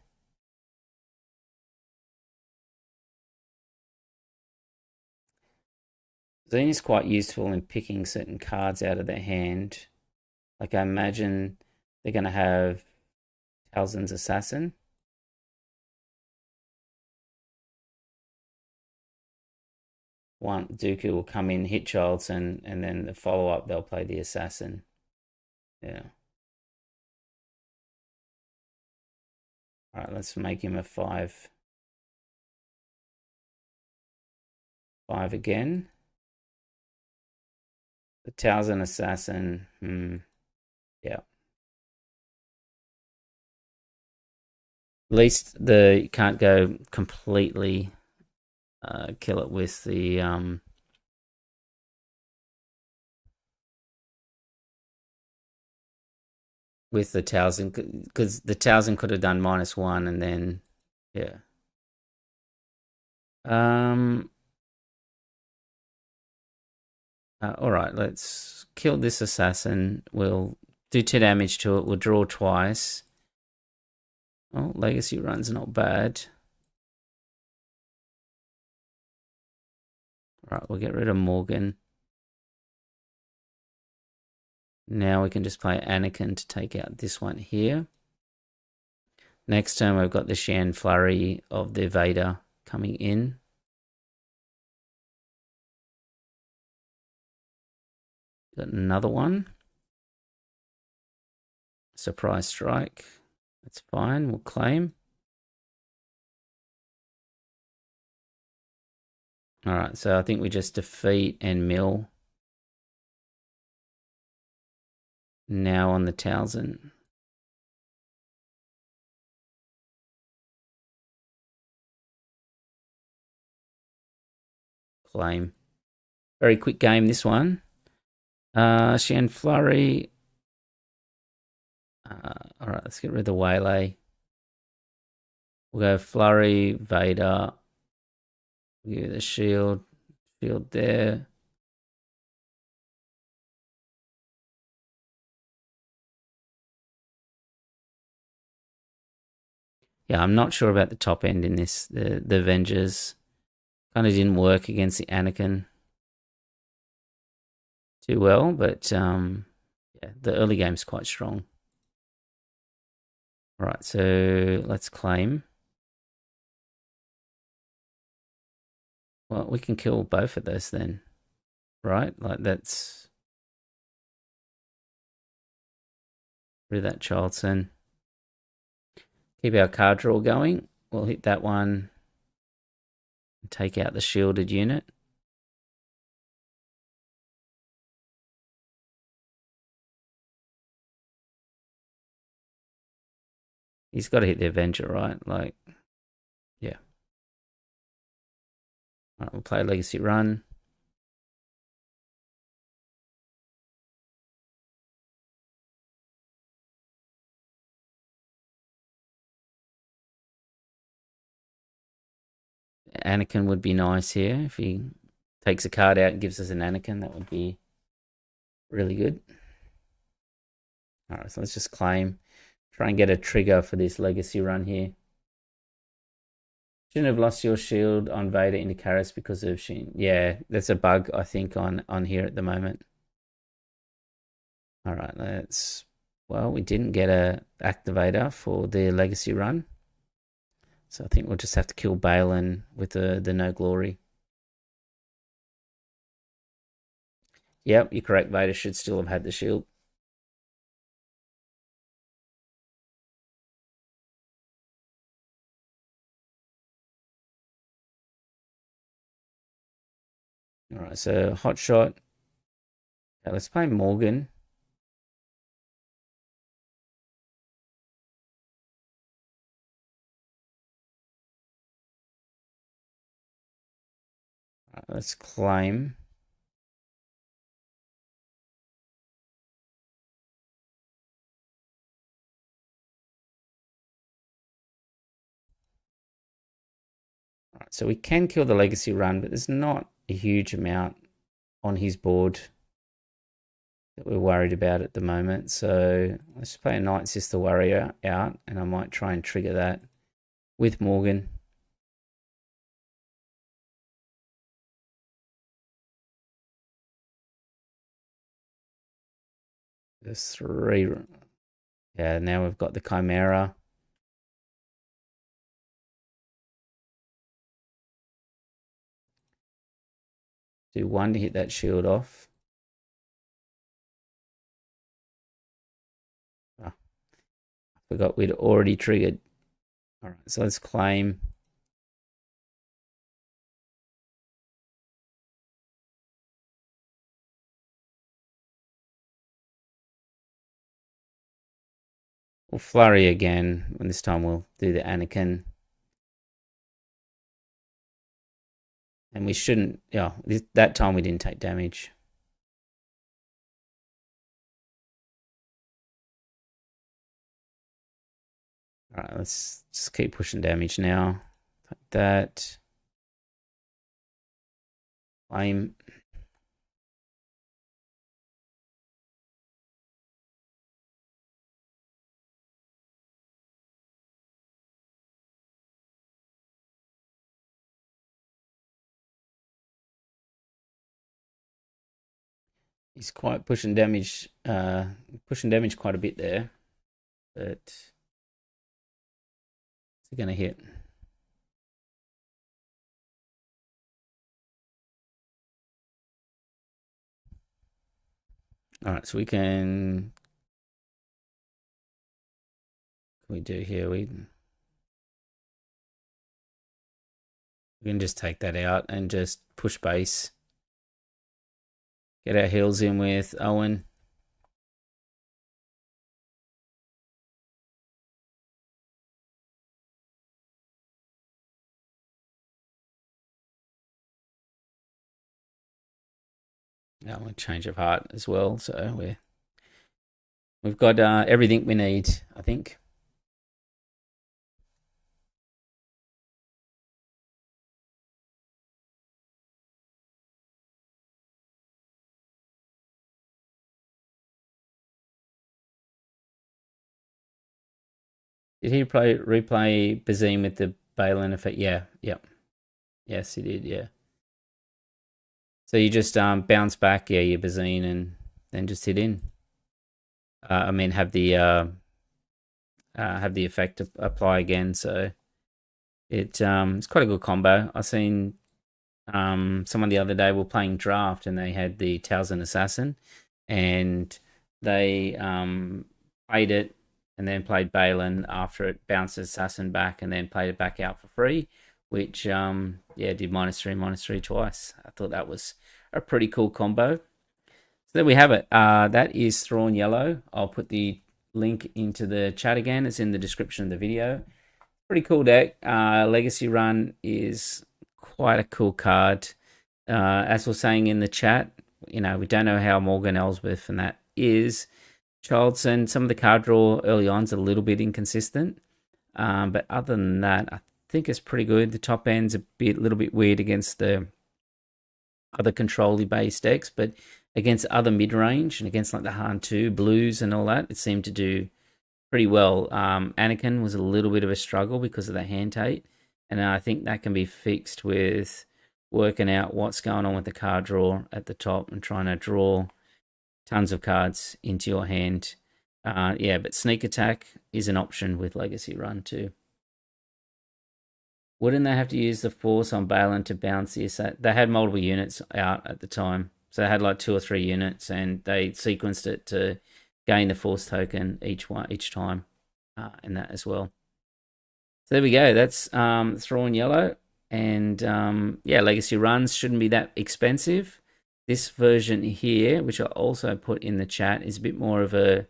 Bazine is quite useful in picking certain cards out of their hand. Like I imagine they're going to have Talzin's Assassin. One Dooku will come in, hit Charlton, and then the follow up they'll play the Assassin. Yeah. All right, let's make him a 5. 5 again. The Talzin Assassin. Yeah. At least you can't go completely kill it with the Talzin, because the Talzin could have done -1 and then yeah. All right, let's kill this assassin. We'll do 2 damage to it. We'll draw twice. Oh, legacy run's not bad. All right, we'll get rid of Morgan. Now we can just play Anakin to take out this one here. Next turn, we've got the Shan Flurry of the Vader coming in. Got another one. Surprise strike. That's fine. We'll claim. All right, so I think we just defeat and mill. Now on the Talzin. Claim. Very quick game, this one. Shan Flurry. All right, let's get rid of the Waylay. We'll go Flurry, Vader. Give the shield. Shield there. Yeah, I'm not sure about the top end in this. The Avengers kind of didn't work against the Anakin too well, but yeah, the early game's quite strong. All right, so let's claim. Well, we can kill both of those then, right? Like that's rid of that Charlton. Keep our card draw going. We'll hit that one. Take out the shielded unit. He's got to hit the Avenger, right? Like, yeah. All right, we'll play Legacy Run. Anakin would be nice here. If he takes a card out and gives us an Anakin, that would be really good. All right, so let's just claim. Try and get a trigger for this Legacy Run here. Shouldn't have lost your shield on Vader into Karis because of Shin. Yeah, that's a bug, I think, on here at the moment. All right, let's... Well, we didn't get a activator for the Legacy Run. So I think we'll just have to kill Balin with the No Glory. Yep, you're correct. Vader should still have had the shield. All right, so hot shot. Okay, let's play Morgan. All right, let's claim. All right, so we can kill the Legacy Run, but there's not a huge amount on his board that we're worried about at the moment. So let's play a Night Sister Warrior out, and I might try and trigger that with Morgan. There's 3. Yeah, now we've got the Chimera. Do 1 to hit that shield off. Oh, I forgot we'd already triggered. All right, so let's claim. We'll flurry again, and this time we'll do the Anakin. And we shouldn't, yeah, that time we didn't take damage. All right, let's just keep pushing damage now. Like that. Flame. He's quite pushing damage quite a bit there. But is he gonna hit? All right, so we can do here? We can just take that out and just push base. Get our heals in with Owen. Now we'll change of heart as well, so we've got everything we need, I think. Did he replay Bazine with the Balin effect? Yeah, yep. Yes, he did, yeah. So you just bounce back, yeah, your Bazine, and then just hit in. I mean, have the effect apply again. So it's quite a good combo. I seen someone the other day were playing draft, and they had the Talzin Assassin, and they played it and then played Balin after it bounced Assassin back, and then played it back out for free, which did -3/-3 twice. I thought that was a pretty cool combo. So there we have it. That is Thrawn Yellow. I'll put the link into the chat again. It's in the description of the video. Pretty cool deck. Legacy Run is quite a cool card. As we're saying in the chat, we don't know how Morgan Elsbeth and that is. Talzin, some of the card draw early on is a little bit inconsistent. But other than that, I think it's pretty good. The top end's a little bit weird against the other control-y based decks, but against other mid-range and against like the Han 2 blues and all that, it seemed to do pretty well. Anakin was a little bit of a struggle because of the hand tate, and I think that can be fixed with working out what's going on with the card draw at the top and trying to draw tons of cards into your hand. But sneak attack is an option with Legacy Run too. Wouldn't they have to use the Force on Balin to bounce the assassin? They had multiple units out at the time. So they had like 2 or 3 units, and they sequenced it to gain the Force token each time, and that as well. So there we go. That's Thrawn Yellow, and Legacy Runs shouldn't be that expensive. This version here, which I'll also put in the chat, is a bit more of a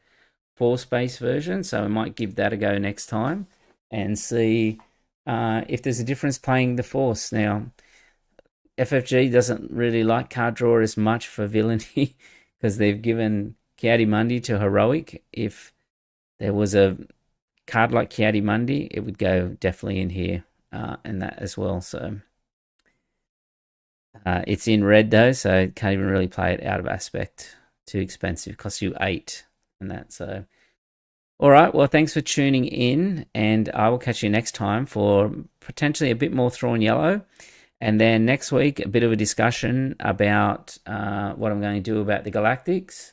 Force-based version, so I might give that a go next time and see if there's a difference playing the Force. Now, FFG doesn't really like card draw as much for villainy because they've given Ki-Adi-Mundi to Heroic. If there was a card like Ki-Adi-Mundi, it would go definitely in here and that as well. So it's in red though, so can't even really play it out of aspect too expensive. It costs you 8 and that. So, all right. Well, thanks for tuning in, and I will catch you next time for potentially a bit more Thrawn Yellow. And then next week, a bit of a discussion about what I'm going to do about the Galactics.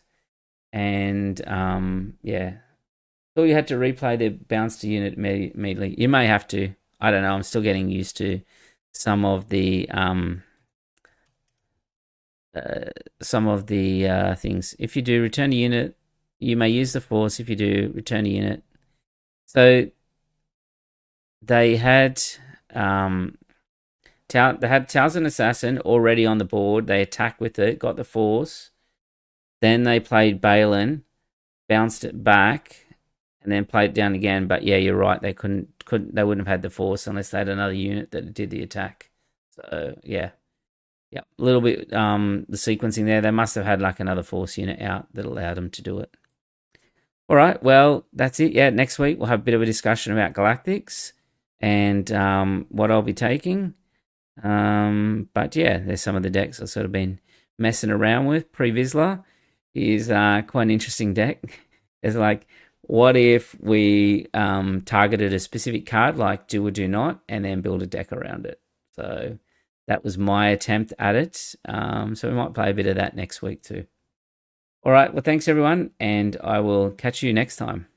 And yeah, thought you had to replay the bounce to unit immediately. You may have to. I don't know. I'm still getting used to some of the things. If you do return a unit, you may use the Force. If you do return a unit, so they had Talzin Assassin already on the board. They attacked with it, got the Force. Then they played Balin, bounced it back, and then played it down again. But yeah, you're right. They they wouldn't have had the Force unless they had another unit that did the attack. So yeah, a little bit the sequencing there. They must have had like another Force unit out that allowed them to do it. All right, well that's it. Yeah, next week we'll have a bit of a discussion about Galactics and what I'll be taking. But yeah, there's some of the decks I've sort of been messing around with. Pre-Vizsla is quite an interesting deck. It's like, what if we targeted a specific card like do or do not and then build a deck around it? So that was my attempt at it. So we might play a bit of that next week too. All right, well thanks everyone, and I will catch you next time.